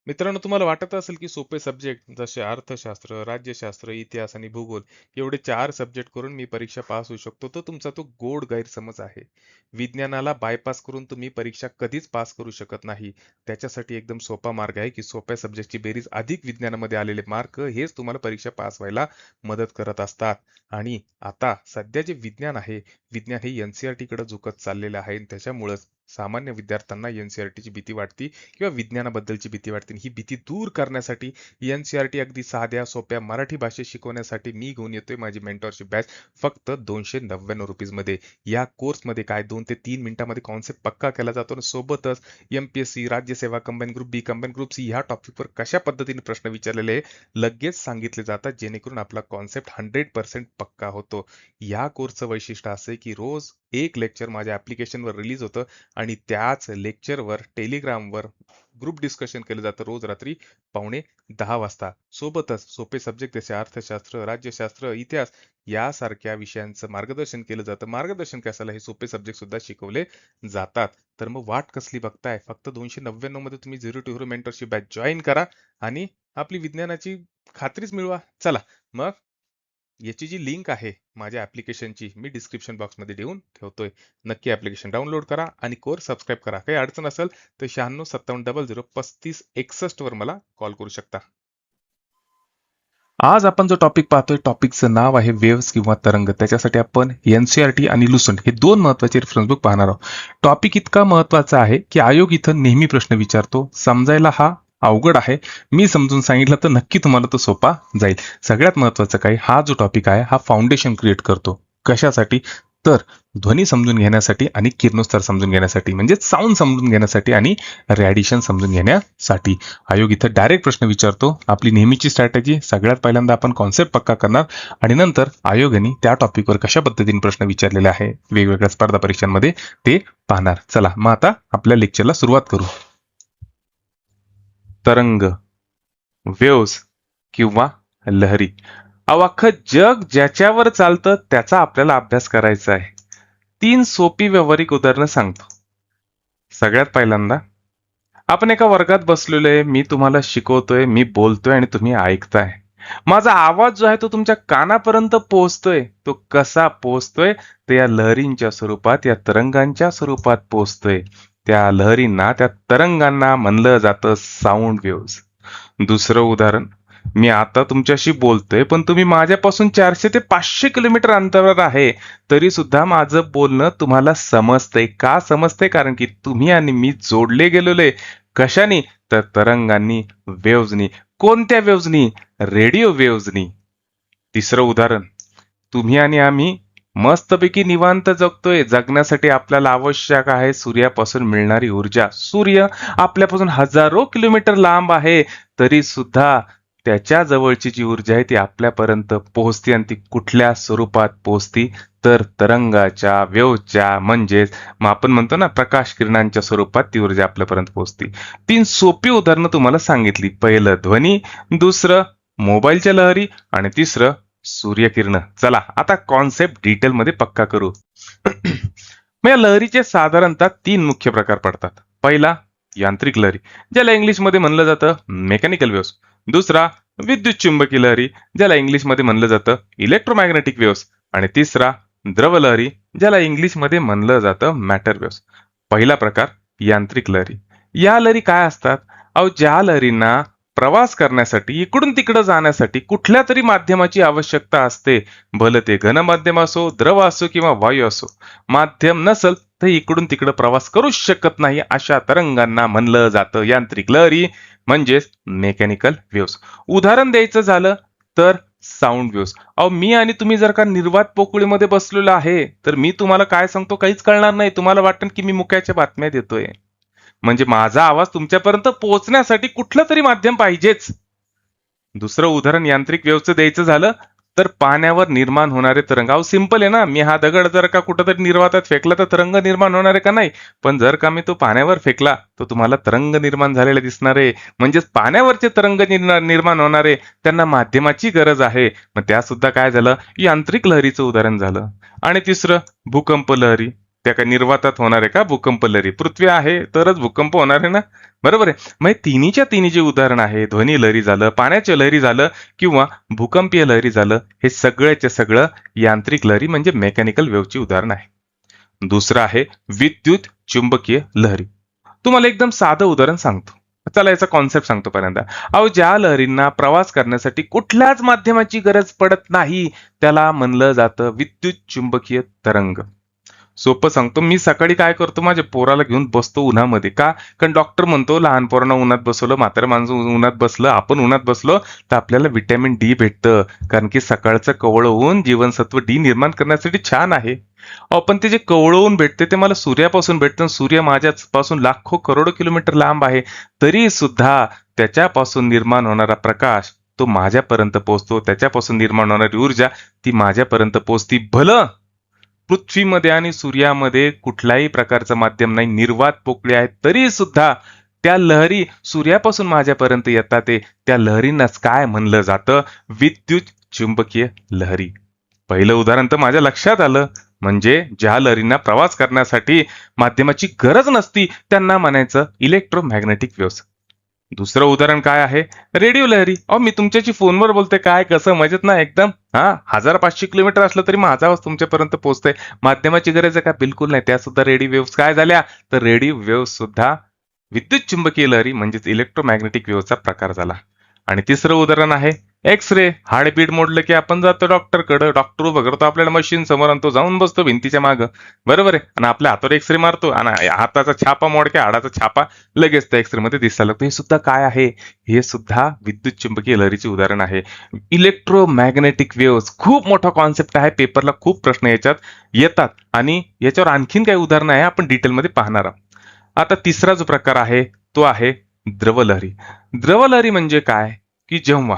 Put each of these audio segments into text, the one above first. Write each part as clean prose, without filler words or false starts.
मित्रांनो, तुम्हाला वाटत असेल की सोपे सब्जेक्ट जसे अर्थशास्त्र, राज्यशास्त्र, इतिहास आणि भूगोल एवढे 4 सब्जेक्ट करून मी परीक्षा पास होऊ शकतो, तर तुमचा तो गोड गैरसमज आहे. विज्ञानाला बायपास करून तुम्ही परीक्षा कधीच पास करू शकत नाही. त्याच्यासाठी एकदम सोपा मार्ग आहे की सोप्या सब्जेक्टची बेरीज अधिक विज्ञानामध्ये आलेले मार्क हेच तुम्हाला परीक्षा पास व्हायला मदत करत असतात. आणि आता सध्या जे विज्ञान आहे, विज्ञान हे NCERT कडे झुकत चाललेलं आहे आणि त्याच्यामुळेच सामान्य विद्यार्थ्यांना NCERT ची भीती वाटते किंवा विज्ञानाबद्दलची भीती वाटते. ही भीती दूर करण्यासाठी NCERT अगदी साध्या सोप्या मराठी भाषेत शिकवण्यासाठी मी घेऊन येतोय माझी मेंटॉरशिप बॅच फक्त ₹299 मध्ये. या कोर्समध्ये काय 2 ते 3 मिनिटांमध्ये कॉन्सेप्ट पक्का केला जातो आणि सोबतच MPSC, राज्यसेवा, कंबाईन ग्रुप बी, कंबाईन ग्रुप सी ह्या टॉपिकवर कशा पद्धतीने प्रश्न विचारलेले लगेच सांगितले जातात, जेणेकरून आपला कॉन्सेप्ट 100% पक्का होतो. या कोर्सचं वैशिष्ट्य असं आहे की रोज एक लेक्चर माझ्या ऍप्लिकेशनवर रिलीज होतं आणि त्याच लेक्चरवर टेलिग्रामवर ग्रुप डिस्कशन केलं जातं रोज रात्री 9:15 वाजता. सोबतच सोपे सब्जेक्ट जसे अर्थशास्त्र, राज्यशास्त्र, इतिहास यासारख्या विषयांचं मार्गदर्शन केलं जातं. मार्गदर्शन कशाला, हे सोपे सब्जेक्ट सुद्धा शिकवले जातात. तर मग वाट कसली बघताय? फक्त 299 मध्ये तुम्ही 0 to Hero mentorship batch join करा आणि आपली विज्ञानाची खात्रीच मिळवा. चला मग, याची जी लिंक आहे माझ्या ऍप्लिकेशनची मी डिस्क्रिप्शन बॉक्समध्ये देऊन ठेवतोय. नक्की ऍप्लिकेशन डाउनलोड करा आणि कोर्स सबस्क्राईब करा. काही अडचण असेल तर 9657003561 वर मला कॉल करू शकता. आज आपण जो टॉपिक पाहतोय, टॉपिकचं नाव आहे वेव्स किंवा तरंग. त्याच्यासाठी आपण NCERT आणि लुसेंट हे दोन महत्वाचे रेफरन्स बुक पाहणार आहोत. टॉपिक इतका महत्वाचा आहे की आयोग इथं नेहमी प्रश्न विचारतो. समजायला हा अवघड आहे. मी समजून सांगितलं तर नक्की तुम्हाला तो सोपा जाईल. सगळ्यात महत्वाचं काय, हा जो टॉपिक आहे हा फाउंडेशन क्रिएट करतो. कशासाठी? तर ध्वनी समजून घेण्यासाठी आणि किरणोत्सार समजून घेण्यासाठी, म्हणजे साऊंड समजून घेण्यासाठी आणि रॅडिएशन समजून घेण्यासाठी. आयोग इथं डायरेक्ट प्रश्न विचारतो. आपली नेहमीची स्ट्रॅटेजी, सगळ्यात पहिल्यांदा आपण कॉन्सेप्ट पक्का करणार आणि नंतर आयोगाने त्या टॉपिकवर कशा पद्धतीने प्रश्न विचारलेले आहे वेगवेगळ्या स्पर्धा परीक्षांमध्ये ते पाहणार. चला मग आता आपल्या लेक्चरला सुरुवात करू. तरंग, वेव्स किंवा लहरी. अख्खं जग ज्याच्यावर चालतं त्याचा आपल्याला अभ्यास करायचा आहे. 3 सोपी व्यावहारिक उदाहरणं सांगतो. सगळ्यात पहिल्यांदा, आपण एका वर्गात बसलेलो आहे, मी तुम्हाला शिकवतोय, मी बोलतोय आणि तुम्ही ऐकताय. माझा आवाज जो आहे तो तुमच्या कानापर्यंत पोहोचतोय. तो कसा पोहोचतोय? ते या लहरींच्या स्वरूपात, या तरंगांच्या स्वरूपात पोहोचतोय. त्या लहरींना, त्या तरंगांना म्हणलं जातं साऊंड वेव्स. दुसरं उदाहरण, मी आता तुमच्याशी बोलतोय पण तुम्ही माझ्यापासून 400 ते 500 किलोमीटर अंतरावर आहे, तरी सुद्धा माझं बोलणं तुम्हाला समजतंय. का समजतंय? कारण की तुम्ही आणि मी जोडले गेलेलो आहे. कशाने? तर तरंगांनी, वेव्हजनी. कोणत्या वेव्हजनी? रेडिओ वेव्हजनी. तिसरं उदाहरण, तुम्ही आणि आम्ही मस्तपैकी निवांत जगतोय. जगण्यासाठी आपल्याला आवश्यक आहे सूर्यापासून मिळणारी ऊर्जा. सूर्य आपल्यापासून हजारो किलोमीटर लांब आहे, तरी सुद्धा त्याच्या जवळची जी ऊर्जा आहे ती आपल्यापर्यंत पोहोचते. आणि ती कुठल्या स्वरूपात पोहोचती? तर तरंगाच्या, वेव्हच्या, म्हणजेच मग आपण म्हणतो ना प्रकाश किरणांच्या स्वरूपात ती ऊर्जा आपल्यापर्यंत पोहोचते. 3 सोपी उदाहरणं तुम्हाला सांगितली. पहिलं ध्वनी, दुसरं मोबाईलच्या लहरी आणि तिसरं सूर्यकिरण. चला आता कॉन्सेप्ट डिटेल मध्ये पक्का करू. मग या लहरीचे साधारणतः 3 मुख्य प्रकार पडतात. पहिला, यांत्रिक लहरी, ज्याला इंग्लिशमध्ये म्हणलं जातं मेकॅनिकल वेव्स. दुसरा, विद्युत चुंबकीय लहरी, ज्याला इंग्लिशमध्ये म्हणलं जातं इलेक्ट्रोमॅग्नेटिक वेव्स. आणि तिसरा, द्रव लहरी, ज्याला इंग्लिशमध्ये म्हणलं जातं मॅटर वेव्स. पहिला प्रकार, यांत्रिक लहरी. या लहरी काय असतात? ज्या लहरींना प्रवास करण्यासाठी, इकडून तिकडं जाण्यासाठी कुठल्या तरी माध्यमाची आवश्यकता असते. भलं ते घन माध्यम असो, द्रव असो किंवा वायू असो. माध्यम नसल तर इकडून तिकडं प्रवास करूच शकत नाही. अशा तरंगांना म्हणलं जातं यांत्रिक लहरी, म्हणजेच मेकॅनिकल वेव्स. उदाहरण द्यायचं झालं तर साऊंड वेव्स. मी आणि तुम्ही जर का निर्वात पोकळीमध्ये बसलेलो आहे, तर मी तुम्हाला काय सांगतो काहीच कळणार नाही. तुम्हाला वाटेल की मी मुक्याच्या बातम्या देतोय. म्हणजे माझा आवाज तुमच्यापर्यंत पोहोचण्यासाठी कुठलं तरी माध्यम पाहिजेच. दुसरं उदाहरण यांत्रिक वेव्हचं द्यायचं झालं तर पाण्यावर निर्माण होणारे तरंग. सिंपल आहे ना, मी हा दगड जर का कुठंतरी निर्वातात फेकला तर तरंग निर्माण होणार आहे का? नाही. पण जर का मी तो पाण्यावर फेकला तर तुम्हाला तरंग निर्माण झालेले दिसणार आहे. म्हणजेच पाण्यावरचे तरंग निर्माण होणारे, त्यांना माध्यमाची गरज आहे. मग त्या सुद्धा काय झालं? यांत्रिक लहरीचं उदाहरण झालं. आणि तिसरं, भूकंप लहरी. त्या काय निर्वातात होणार आहे का भूकंप लहरी? पृथ्वी आहे तरच भूकंप होणार आहे ना, बरोबर आहे. मग हे तिन्ही जे उदाहरण आहे, ध्वनी लहरी झालं, पाण्याच्या लहरी झालं किंवा भूकंपीय लहरी झालं, हे सगळ्याचे सगळं यांत्रिक लहरी म्हणजे मेकॅनिकल वेव्हची उदाहरण आहे. दुसरं आहे विद्युत चुंबकीय लहरी. तुम्हाला एकदम साधं उदाहरण सांगतो. चला याचा कॉन्सेप्ट सांगतो पहिल्यांदा. अहो, ज्या लहरींना प्रवास करण्यासाठी कुठल्याच माध्यमाची गरज पडत नाही, त्याला म्हणलं जातं विद्युत चुंबकीय तरंग. सोपं सांगतो, मी सकाळी काय करतो, माझ्या पोराला घेऊन बसतो उन्हामध्ये. का? कारण डॉक्टर म्हणतो लहान पोरांना उन्हात बसवलं, म्हाताऱ्या माणसं उन्हात बसलं, आपण उन्हात बसलो तर आपल्याला विटॅमिन डी भेटतं. कारण की सकाळचं कवळं ऊन जीवनसत्व डी निर्माण करण्यासाठी छान आहे. अहो, पण ते जे कवळं ऊन भेटते ते मला सूर्यापासून भेटतं. सूर्य माझ्यापासून लाखो करोडो किलोमीटर लांब आहे. तरी सुद्धा त्याच्यापासून निर्माण होणारा प्रकाश तो माझ्यापर्यंत पोहोचतो. त्याच्यापासून निर्माण होणारी ऊर्जा ती माझ्यापर्यंत पोहोचती. भलं पृथ्वीमध्ये आणि सूर्यामध्ये कुठल्याही प्रकारचं माध्यम नाही, निर्वात पोकळी आहेत, तरी सुद्धा त्या लहरी सूर्यापासून माझ्यापर्यंत येतात. त्या लहरींनाच काय म्हणलं जातं? विद्युत चुंबकीय लहरी. पहिलं उदाहरण तर माझ्या लक्षात आलं. म्हणजे ज्या लहरींना प्रवास करण्यासाठी माध्यमाची गरज नसती त्यांना म्हणायचं इलेक्ट्रोमॅग्नेटिक वेव्हज. दुसरं उदाहरण काय आहे? रेडिओ लहरी. अहो, मी तुमच्याशी फोनवर बोलते, काय कसं मजेत ना एकदम. 1500 किलोमीटर असलं तरी माझा आवाज तुमच्यापर्यंत पोहोचतोय. माध्यमाची गरज आहे का? बिलकुल नाही. त्या सुद्धा रेडिओ वेव्स काय झाल्या? तर रेडिओ वेव्स सुद्धा विद्युत चुंबकीय लहरी म्हणजेच इलेक्ट्रोमॅग्नेटिक वेव्हचा प्रकार झाला. आणि तिसरं उदाहरण आहे एक्स रे. हार्टबीट मोडलं की आपण जातो डॉक्टरकडे, डॉक्टर उभं करतो आपल्याला मशीन समोर आणि तो जाऊन बसतो भिंतीच्या मागं, बरोबर आहे. आणि आपल्या हातावर एक्सरे मारतो आणि हाताचा छापा मोडके हाडाचा छापा लगेच त्या एक्सरे मध्ये दिसायला लागतो. हे सुद्धा काय आहे? हे सुद्धा विद्युत चुंबकीय लहरीचे उदाहरण आहे. इलेक्ट्रोमॅग्नेटिक वेव्स खूप मोठा कॉन्सेप्ट आहे. पेपरला खूप प्रश्न याच्यात येतात आणि याच्यावर आणखीन काही उदाहरणं आहे, आपण डिटेलमध्ये पाहणार आहोत. आता तिसरा जो प्रकार आहे तो आहे द्रवलहरी. द्रवलहरी म्हणजे काय? की जेव्हा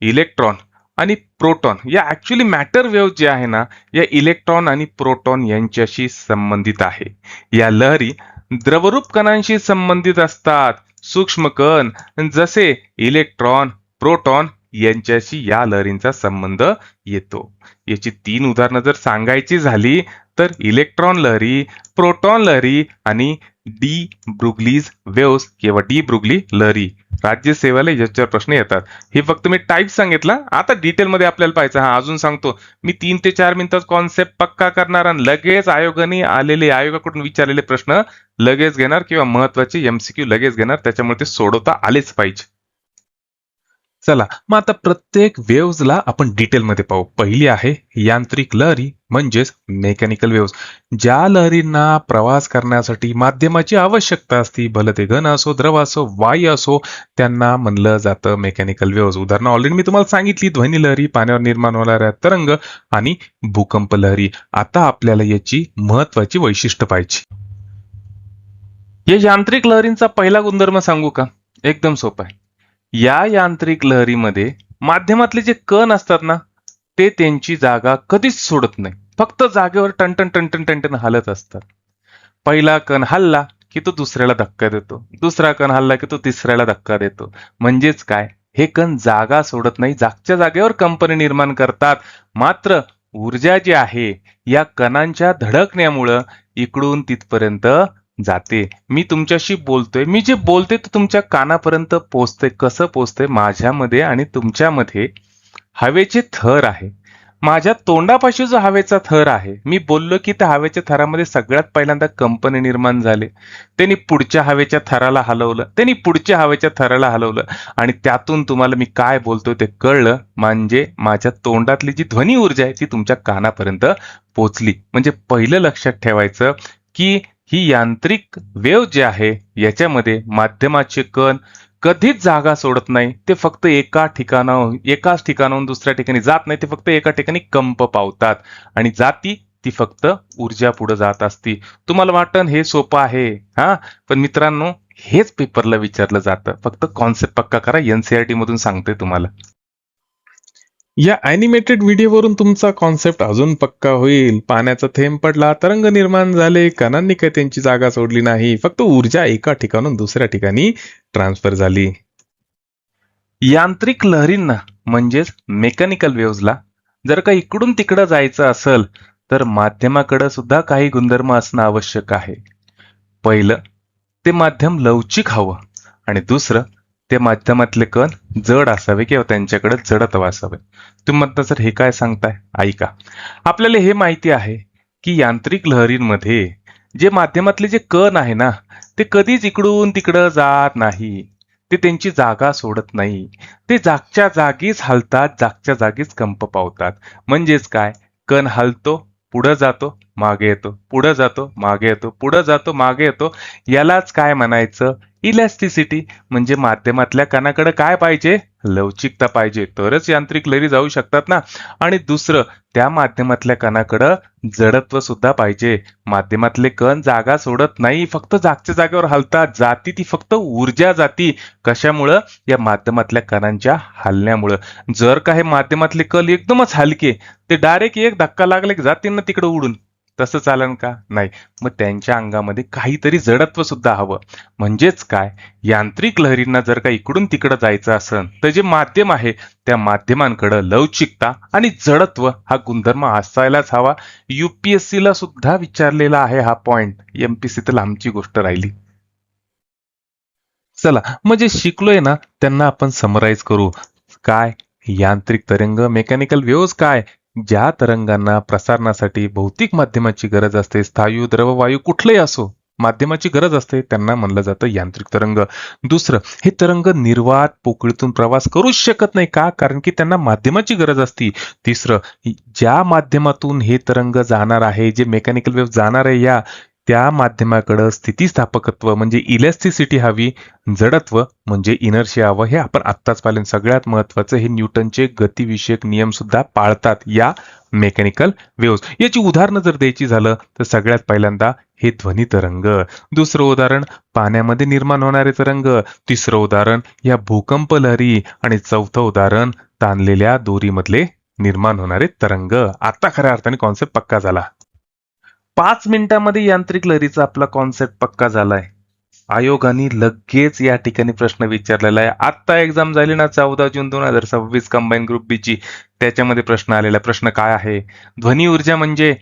इलेक्ट्रॉन आणि प्रोटॉन या ऍक्च्युली मॅटर वेव्ह जे आहे ना, या इलेक्ट्रॉन आणि प्रोटॉन यांच्याशी संबंधित आहे. या लहरी द्रवरूप कणांशी संबंधित असतात. सूक्ष्म कण जसे इलेक्ट्रॉन, प्रोटॉन यांच्याशी या लहरींचा संबंध येतो. याची 3 उदाहरणं जर सांगायची झाली तर इलेक्ट्रॉन लहरी, प्रोटॉन लहरी आणि डी ब्रुगलीज वेव्स किंवा डी ब्रुगली लहरी. राज्यसेवेला याच्यावर प्रश्न येतात. हे फक्त मी टाईप सांगितलं, आता डिटेलमध्ये आपल्याला पाहायचं. अजून सांगतो, मी 3 ते 4 मिनिटात कॉन्सेप्ट पक्का करणार आणि लगेच आयोगाकडून विचारलेले प्रश्न लगेच घेणार किंवा महत्वाचे एमसीक्यू लगेच घेणार. त्याच्यामुळे ते सोडवता आलेच पाहिजे. चला मग आता प्रत्येक वेव्हजला आपण डिटेलमध्ये पाहू. पहिली आहे यांत्रिक लहरी म्हणजेच मेकॅनिकल वेव्हज. ज्या लहरींना प्रवास करण्यासाठी माध्यमाची आवश्यकता असते, भलं ते घन असो, द्रव असो, वायू असो, त्यांना म्हणलं जातं मेकॅनिकल वेव्हज. उदाहरणं ऑलरेडी मी तुम्हाला सांगितली, ध्वनी लहरी, पाण्यावर निर्माण होणाऱ्या तरंग आणि भूकंप लहरी. आता आपल्याला याची महत्वाची वैशिष्ट्य पाहिजे. या यांत्रिक लहरींचा पहिला गुणधर्म सांगू का? एकदम सोपा आहे. या यांत्रिक लहरीमध्ये माध्यमातले जे कण असतात ना, ते त्यांची जागा कधीच सोडत नाही. फक्त जागेवर टनटन टनटन टनटन हलत असतात. पहिला कण हल्ला की तो दुसऱ्याला धक्का देतो, दुसरा कण हल्ला की तो तिसऱ्याला धक्का देतो. म्हणजेच काय? हे कण जागा सोडत नाही, जागच्या जागेवर कंपन निर्माण करतात. मात्र ऊर्जा जी आहे या कणांच्या धडकण्यामुळं इकडून तिथपर्यंत जाते. मी तुमच्याशी बोलतोय, मी जे बोलते ते तुमच्या कानापर्यंत पोहोचते. कसं पोहोचते? माझ्यामध्ये आणि तुमच्यामध्ये हवेचे थर आहे. माझ्या तोंडापाशी जो हवेचा थर आहे, मी बोललो की त्या हवेच्या थरामध्ये सगळ्यात पहिल्यांदा कंपन निर्माण झाले. त्यांनी पुढच्या हवेच्या थराला हलवलं, त्यांनी पुढच्या हवेच्या थराला हलवलं आणि त्यातून तुम्हाला मी काय बोलतोय ते कळलं. म्हणजे माझ्या तोंडातली जी ध्वनी ऊर्जा आहे ती तुमच्या कानापर्यंत पोहोचली. म्हणजे पहिलं लक्षात ठेवायचं की ही यांत्रिक वेव्ह जे आहे याच्यामध्ये माध्यमाचे कण कधीच जागा सोडत नाही. ते फक्त एकाच ठिकाणाहून दुसऱ्या ठिकाणी जात नाही. ते फक्त एका ठिकाणी कंप पावतात आणि जाती ती फक्त ऊर्जा पुढे जात असती. तुम्हाला वाटतं हे सोपं आहे, पण मित्रांनो हेच पेपरला विचारलं जातं. फक्त कॉन्सेप्ट पक्का करा. एनसीईआरटी मधून सांगतोय तुम्हाला. या अॅनिमेटेड व्हिडिओवरून तुमचा कॉन्सेप्ट अजून पक्का होईल. पाण्याचा थेंब पडला, तरंग निर्माण झाले, कणांनी काही त्यांची जागा सोडली नाही, फक्त ऊर्जा एका ठिकाणून दुसऱ्या ठिकाणी ट्रान्सफर झाली. यांत्रिक लहरींना म्हणजेच मेकॅनिकल वेव्हजला जर का इकडून तिकडं जायचं असेल तर माध्यमाकडे सुद्धा काही गुणधर्म असणं आवश्यक आहे. पहिलं, ते माध्यम लवचिक हवं आणि दुसरं, ते माध्यमातले कण जड असावे किंवा त्यांच्याकडे जडत्व असावे. तुम्ही म्हणता सर हे काय सांगताय? ऐका. आपल्याला हे माहिती आहे की यांत्रिक लहरींमध्ये जे माध्यमातले जे कण आहे ना, ते कधीच इकडून तिकडं जात नाही. ते त्यांची जागा सोडत नाही. ते जागच्या जागीच हलतात, जागच्या जागीच कंप पावतात. म्हणजेच काय, कण हलतो, पुढं जातो, मागे येतो, पुढं जातो, मागे येतो, पुढं जातो, मागे येतो. यालाच काय म्हणायचं? इलॅस्टिसिटी. म्हणजे माध्यमातल्या कणाकडे काय पाहिजे? लवचिकता पाहिजे, तरच यांत्रिक लहरी जाऊ शकतात ना. आणि दुसरं, त्या माध्यमातल्या कणाकडं जडत्व सुद्धा पाहिजे. माध्यमातले कण जागा सोडत नाही, फक्त जागच्या जागेवर हलतात. जाती ती फक्त ऊर्जा जाती. कशामुळं? या माध्यमातल्या कणांच्या हलण्यामुळं. जर का हे माध्यमातले कण एकदमच हलके, ते डायरेक्ट एक धक्का लागला की जातील ना तिकडे उडून, तसं चालन का? नाही. मग त्यांच्या अंगामध्ये काहीतरी जडत्व सुद्धा हवं. म्हणजेच काय, यांत्रिक लहरींना जर का इकडून तिकडं जायचं असेल तर जे माध्यम आहे त्या माध्यमांकडे लवचिकता आणि जडत्व हा गुणधर्म असायलाच हवा. UPSC ला सुद्धा विचारलेला आहे हा पॉइंट. MPSC तर लांबची गोष्ट राहिली. चला, मग जे शिकलोय ना त्यांना आपण समराईज करू. काय? यांत्रिक तरंग, मेकॅनिकल वेव्हज काय? ज्या तरंगांना प्रसारणासाठी भौतिक माध्यमाची गरज असते, स्थायू, द्रव, वायू कुठलेही असो, माध्यमाची गरज असते, त्यांना म्हणलं जातं यांत्रिक तरंग. दुसरं, हे तरंग निर्वात पोकळीतून प्रवास करूच शकत नाही. का? कारण की त्यांना माध्यमाची गरज असते. तिसरं, ज्या माध्यमातून हे तरंग जाणार आहे, जे मेकॅनिकल वेव्ह जाणार आहे, त्या माध्यमाकडे स्थितिस्थापकत्व म्हणजे इलॅस्टिसिटी हवी, जडत्व म्हणजे इनर्शिया हवं. हे आपण आत्ताच पाहिलं. सगळ्यात महत्वाचं, हे न्यूटनचे गतिविषयक नियम सुद्धा पाळतात या मेकॅनिकल वेव्हज. याची उदाहरणं जर द्यायची झालं तर सगळ्यात पहिल्यांदा हे ध्वनी तरंग, दुसरं उदाहरण पाण्यामध्ये निर्माण होणारे तरंग, तिसरं उदाहरण या भूकंप लहरी आणि चौथं उदाहरण ताणलेल्या दोरीमधले निर्माण होणारे तरंग. आता खऱ्या अर्थाने कॉन्सेप्ट पक्का झाला. 5 मिनिटांमध्ये यांत्रिक लहरीचा आपला कॉन्सेप्ट पक्का झालाय. आयोगाने लगेच या ठिकाणी प्रश्न विचारलेला आहे. आत्ता एक्झाम झाली ना 14 जून 2026 कंबाईन ग्रुप बी ची, त्याच्यामध्ये प्रश्न आलेला. प्रश्न काय आहे? ध्वनी ऊर्जा म्हणजे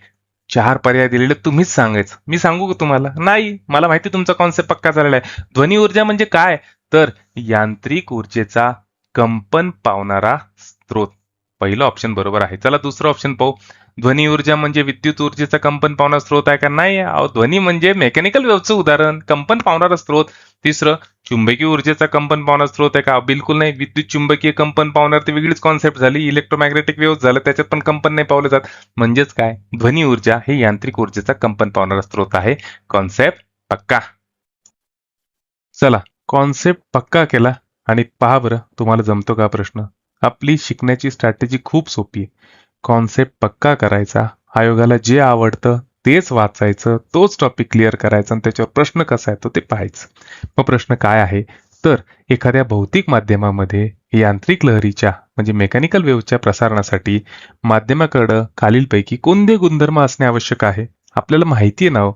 4 पर्याय दिलेले, तुम्हीच सांगायचं. मी सांगू का तुम्हाला? नाही, मला माहिती तुमचा कॉन्सेप्ट पक्का झालेला आहे. ध्वनी ऊर्जा म्हणजे काय? तर यांत्रिक ऊर्जेचा कंपन पावणारा स्त्रोत. पहिलं ऑप्शन बरोबर आहे. चला दुसरं ऑप्शन पाहू. ध्वनी ऊर्जा म्हणजे विद्युत ऊर्जेचा कंपन पावणारा स्त्रोत आहे का? नाही. ध्वनी म्हणजे मेकॅनिकल वेव्हचं उदाहरण, कंपन पावणारा स्त्रोत. तिसरं, चुंबकीय ऊर्जेचा कंपन पावणारा स्त्रोत आहे का? बिलकुल नाही. विद्युत चुंबकीय कंपन पावणार ती वेगळीच कॉन्सेप्ट झाली. इलेक्ट्रोमॅग्नेटिक वेव्ह झालं, त्याच्यात पण कंपन नाही पावलं जात. म्हणजेच काय, ध्वनी ऊर्जा हे यांत्रिक ऊर्जेचा कंपन पावणारा स्त्रोत आहे. कॉन्सेप्ट पक्का. चला, कॉन्सेप्ट पक्का केला आणि पहा बरं तुम्हाला जमतो का प्रश्न. आपली शिकण्याची स्ट्रॅटेजी खूप सोपी आहे. कॉन्सेप्ट पक्का करायचा, आयोगाला जे आवडतं तेच वाचायचं, तोच टॉपिक क्लिअर करायचा आणि त्याच्यावर प्रश्न कसा येतो ते पाहायचं. मग प्रश्न काय आहे? तर एखाद्या भौतिक माध्यमामध्ये यांत्रिक लहरीच्या म्हणजे मेकॅनिकल वेव्हच्या प्रसारणासाठी माध्यमाकडं खालीलपैकी कोणते गुणधर्म असणे आवश्यक आहे? आपल्याला माहिती आहे ना,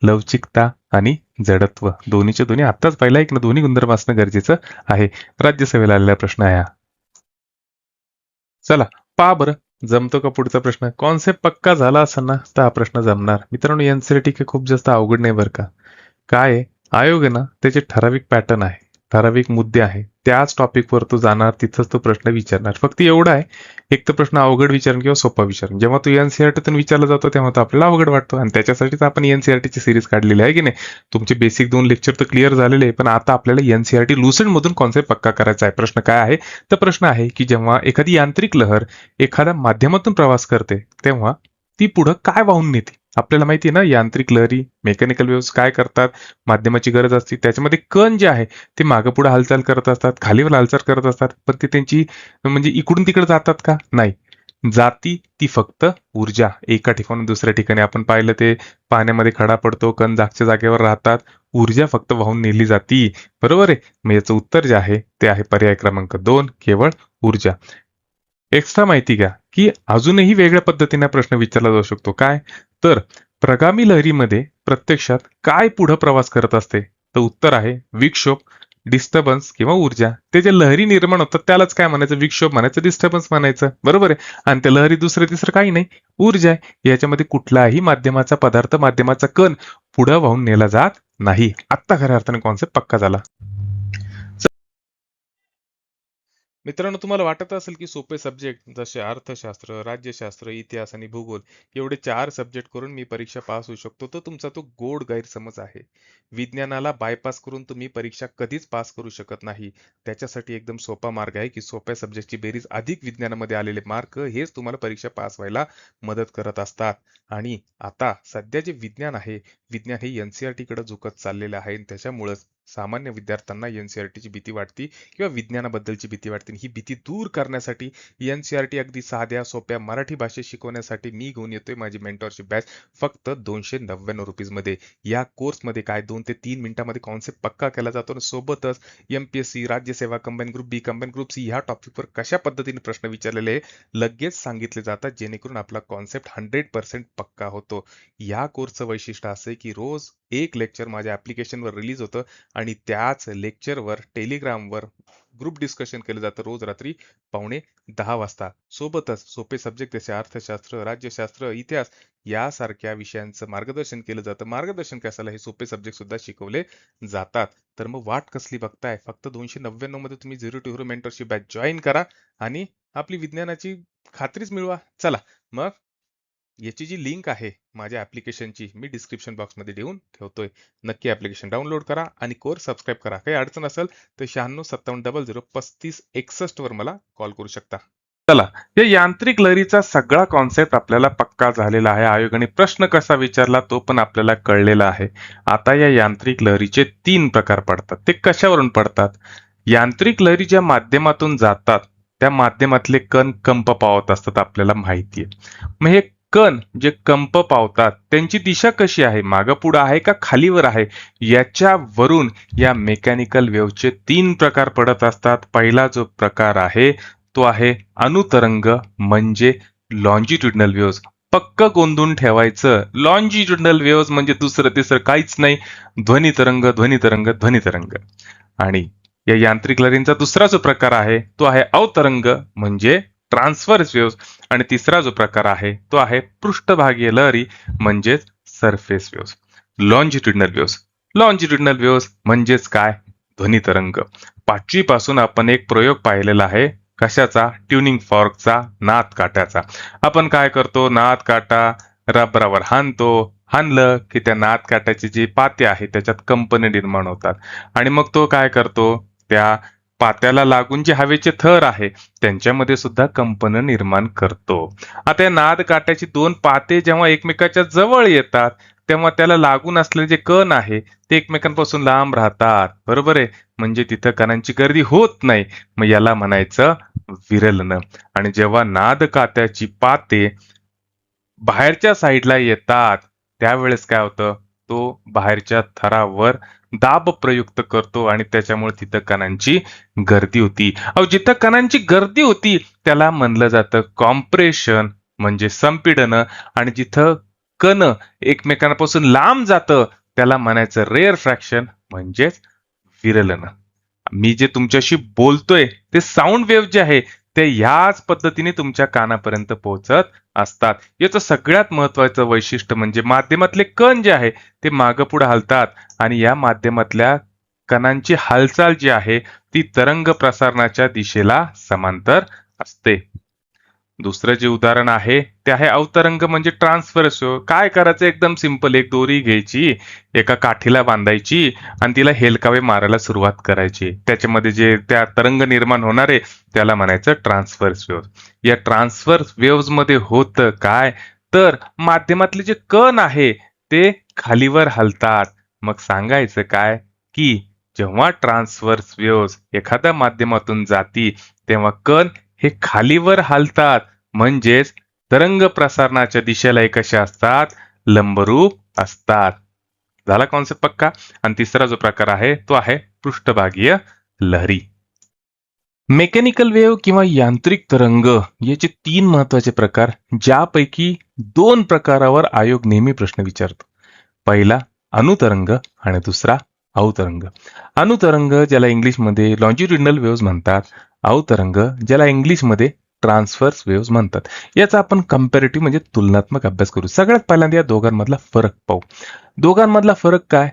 लवचिकता आणि जडत्व, दोन्हीचे दोन्ही आत्ताच पहिला एक ना, दोन्ही गुणधर्म असणं गरजेचं आहे. राज्यसभेला आलेला प्रश्न आहे हा. चला पहा बरं जमतो का पुढचा प्रश्न. कॉन्सेप्ट पक्का झाला असेल ना तर हा प्रश्न जमणार. मित्रांनो, एनसीईआरटी काही खूप जास्त अवघड नाही बरं का. काय आहे, आयोग आहे ना त्याचे ठराविक पॅटर्न आहे, ठराविक मुद्दे आहे, त्याच टॉपिकवर तो जाणार, तिथंच तो प्रश्न विचारणार. फक्त एवढा आहे, एक तर प्रश्न अवघड विचारून किंवा सोपा विचारून. जेव्हा तो एनसीईआरटीतून विचारला जातो तेव्हा तो आपल्याला अवघड वाटतो आणि त्याच्यासाठीच आपण एनसीईआरटीची सिरीज काढलेली आहे की नाही. तुमचे बेसिक 2 लेक्चर तर क्लिअर झालेले आहे, पण आता आपल्याला एनसीईआरटी लुसेंट मधून कॉन्सेप्ट पक्का करायचा आहे. प्रश्न काय आहे? तर प्रश्न आहे की जेव्हा एखादी यांत्रिक लहर एखाद्या माध्यमातून प्रवास करते तेव्हा ती पुढं काय वाहून नेते? आपल्याला माहिती आहे ना, यांत्रिक लहरी मेकॅनिकल वेव्हज काय करतात, माध्यमाची गरज असते, त्याच्यामध्ये कण जे आहे ते मागं पुढे हालचाल करत असतात, खालीवर हालचाल करत असतात, पण ते त्यांची म्हणजे इकडून तिकडे जातात का? नाही. जाती ती फक्त ऊर्जा एका ठिकाणी दुसऱ्या ठिकाणी. आपण पाहिलं ते पाण्यामध्ये खडा पडतो, कण जागच्या जागेवर राहतात, ऊर्जा फक्त वाहून नेली जाती. बरोबर आहे. मग याचं उत्तर जे आहे ते आहे पर्याय क्रमांक 2, केवळ ऊर्जा. एक्स्ट्रा माहिती घ्या की अजूनही वेगळ्या पद्धतीने प्रश्न विचारला जाऊ शकतो. काय? तर प्रगामी लहरीमध्ये प्रत्यक्षात काय पुढे प्रवास करत असते? तर उत्तर आहे विक्षोभ. डिस्टर्बन्स किंवा ऊर्जा. ते जे लहरी निर्माण होतात त्यालाच काय म्हणायचं, विक्षोभ म्हणायचं, डिस्टर्बन्स म्हणायचं, बरोबर आहे. आणि त्या लहरी दुसरं तिसरं काही नाही, ऊर्जा आहे. याच्यामध्ये कुठलाही माध्यमाचा पदार्थ, माध्यमाचा कण पुढे वाहून नेला जात नाही. आत्ता खऱ्या अर्थाने कॉन्सेप्ट पक्का झाला. मित्रांनो, तुम्हाला वाटत असेल की सोपे सब्जेक्ट जसे अर्थशास्त्र, राज्यशास्त्र, इतिहास आणि भूगोल एवढे 4 सब्जेक्ट करून मी परीक्षा पास होऊ शकतो, तर तुमचा तो गोड गैरसमज आहे. विज्ञानाला बायपास करून तुम्ही परीक्षा कधीच पास करू शकत नाही. त्याच्यासाठी एकदम सोपा मार्ग आहे की सोप्या सब्जेक्टची बेरीज अधिक विज्ञानामध्ये आलेले मार्क हेच तुम्हाला परीक्षा पास व्हायला मदत करत असतात. आणि आता सध्या जे विज्ञान आहे, विज्ञान हे NCERT कडे झुकत चाललेलं आहे. त्याच्यामुळेच सामान्य विद्यार्थ्यांना NCERT ची भीती वाटते किंवा विज्ञानाबद्दलची भीती वाटते. ही भीती दूर करण्यासाठी NCERT अगदी साध्या सोप्या मराठी भाषेत शिकवण्यासाठी मी घेऊन येतोय माझी मेंटॉरशिप बॅच फक्त 299 रुपीज मध्ये. या कोर्समध्ये काय 2 ते 3 मिनिटांमध्ये कॉन्सेप्ट पक्का केला जातो आणि सोबतच MPSC, राज्यसेवा, कंबाईन ग्रुप बी, कंबाईन ग्रुप सी ह्या टॉपिकवर कशा पद्धतीने प्रश्न विचारलेले लगेच सांगितले जातात, जेणेकरून आपला कॉन्सेप्ट 100% पक्का होतो. या कोर्सचं वैशिष्ट्य असं आहे की रोज एक लेक्चर माझ्या ऍप्लिकेशनवर रिलीज होतं आणि त्याच लेक्चरवर टेलिग्रामवर ग्रुप डिस्कशन केलं जातं रोज रात्री 9:15 वाजता. सोबतच सोपे सब्जेक्ट जसे अर्थशास्त्र, राज्यशास्त्र, इतिहास यासारख्या विषयांचं मार्गदर्शन केलं जातं. मार्गदर्शन कशाला, हे सोपे सब्जेक्ट सुद्धा शिकवले जातात. तर मग वाट कसली बघताय, फक्त 299 मध्ये तुम्ही zero to hero mentorship batch join करा आणि आपली विज्ञानाची खात्रीच मिळवा. चला मग, याची जी लिंक आहे माझ्या ऍप्लिकेशनची मी डिस्क्रिप्शन बॉक्समध्ये देऊन ठेवतोय. नक्की ऍप्लिकेशन डाउनलोड करा आणि कोर्स सबस्क्राईब करा. काही अडचण असेल तर 9657003561 वर मला कॉल करू शकता. चला, या यांत्रिक लहरीचा सगळा कॉन्सेप्ट आपल्याला पक्का झालेला आहे. आयोगाने प्रश्न कसा विचारला तो पण आपल्याला कळलेला आहे. आता या यांत्रिक लहरीचे 3 प्रकार पडतात. ते कशावरून पडतात? यांत्रिक लहरी ज्या माध्यमातून जातात त्या माध्यमातले कण कंप पावत असतात, आपल्याला माहिती आहे. मग हे कण जे कंप पावतात त्यांची दिशा कशी आहे, मागं पुढं आहे का खालीवर आहे, याच्यावरून या मेकॅनिकल वेव्हचे 3 प्रकार पडत असतात. पहिला जो प्रकार आहे तो आहे अनुतरंग म्हणजे लॉन्जिट्युडनल वेव्हज. पक्क गोंधून ठेवायचं, लॉन्जिट्युडनल वेव्हज म्हणजे दुसरं तिसरं काहीच नाही, ध्वनितरंग ध्वनितरंग ध्वनितरंग. आणि या यांत्रिक लहरींचा दुसरा जो प्रकार आहे तो आहे अवतरंग म्हणजे ट्रान्सव्हर्स वेव्हज. आणि तिसरा जो प्रकार आहे तो आहे पृष्ठभागीय लहरी म्हणजेच surface waves. Longitudinal waves, longitudinal waves म्हणजेच काय, ध्वनितरंग. 5वी पासून आपण एक प्रयोग पाहिलेला आहे. कशाचा? ट्युनिंग फॉर्कचा, नाद काट्याचा. आपण काय करतो, नाद काटा रबरावर हाणतो, हाणलं की त्या नाद काट्याचे जे पाते आहे त्याच्यात कंपने निर्माण होतात आणि मग तो काय करतो, त्या पात्याला लागून जे हवेचे थर आहे त्यांच्यामध्ये सुद्धा कंपन निर्माण करतो. आता या नाद काट्याची 2 पाते जेव्हा एकमेकाच्या जवळ येतात तेव्हा त्याला लागून असलेले जे कण आहे ते एकमेकांपासून लांब राहतात, बरोबर आहे. म्हणजे तिथं कणांची गर्दी होत नाही. मग याला म्हणायचं विरलन. आणि जेव्हा नाद कात्याची पाते बाहेरच्या साईडला येतात त्यावेळेस काय होतं, तो बाहेरच्या थरावर दाब प्रयुक्त करतो आणि त्याच्यामुळे तिथं कणांची गर्दी होती. जिथं कणांची गर्दी होती त्याला म्हणलं जातं कॉम्प्रेशन म्हणजे संपीडन. आणि जिथं कण एकमेकांपासून लांब जातं त्याला म्हणायचं रेअर फ्रॅक्शन म्हणजेच विरलन. मी जे तुमच्याशी बोलतोय ते साऊंड वेव्ह जे आहे ते ह्याच पद्धतीने तुमच्या कानापर्यंत पोहोचत असतात. याचं सगळ्यात महत्वाचं वैशिष्ट्य म्हणजे माध्यमातले कण जे आहे ते मागं पुढे हलतात आणि या माध्यमातल्या कणांची हालचाल जी आहे ती तरंग प्रसारणाच्या दिशेला समांतर असते. दुसरं जे उदाहरण आहे ते आहे अवतरंग म्हणजे ट्रान्सफरस. काय करायचं, एकदम सिंपल, एक दोरी घ्यायची, एका काठीला बांधायची आणि तिला हेलकावे मारायला सुरुवात करायची. त्याच्यामध्ये जे त्या तरंग निर्माण होणार आहे त्याला म्हणायचं ट्रान्सफरस वेव्ह. या ट्रान्सफरस वेव्हज मध्ये होतं काय, तर माध्यमातले जे कण आहे ते खालीवर हलतात. मग सांगायचं काय की जेव्हा ट्रान्सफरस वेव्हज एखाद्या माध्यमातून जाती तेव्हा कण हे खालीवर हलतात, म्हणजेच तरंग प्रसारणाच्या दिशेला कशा असतात, लंबरूप असतात. झाला कॉन्सेप्ट पक्का. आणि तिसरा जो प्रकार आहे तो आहे पृष्ठभागीय लहरी. मेकॅनिकल वेव्ह किंवा यांत्रिक तरंग याचे 3 महत्वाचे प्रकार, ज्यापैकी 2 प्रकारावर आयोग नेहमी प्रश्न विचारतो. पहिला अनुतरंग आणि दुसरा अवतरंग. अनुतरंग ज्याला इंग्लिशमध्ये लॉन्जिट्युडिनल वेव्हज म्हणतात. अवतरंग ज्याला इंग्लिशमध्ये ट्रान्सव्हर्स वेव्हज म्हणतात. याचा आपण कंपॅरेटिव्ह म्हणजे तुलनात्मक अभ्यास करू. सगळ्यात पहिल्यांदा या दोघांमधला फरक पाहू. दोघांमधला फरक काय?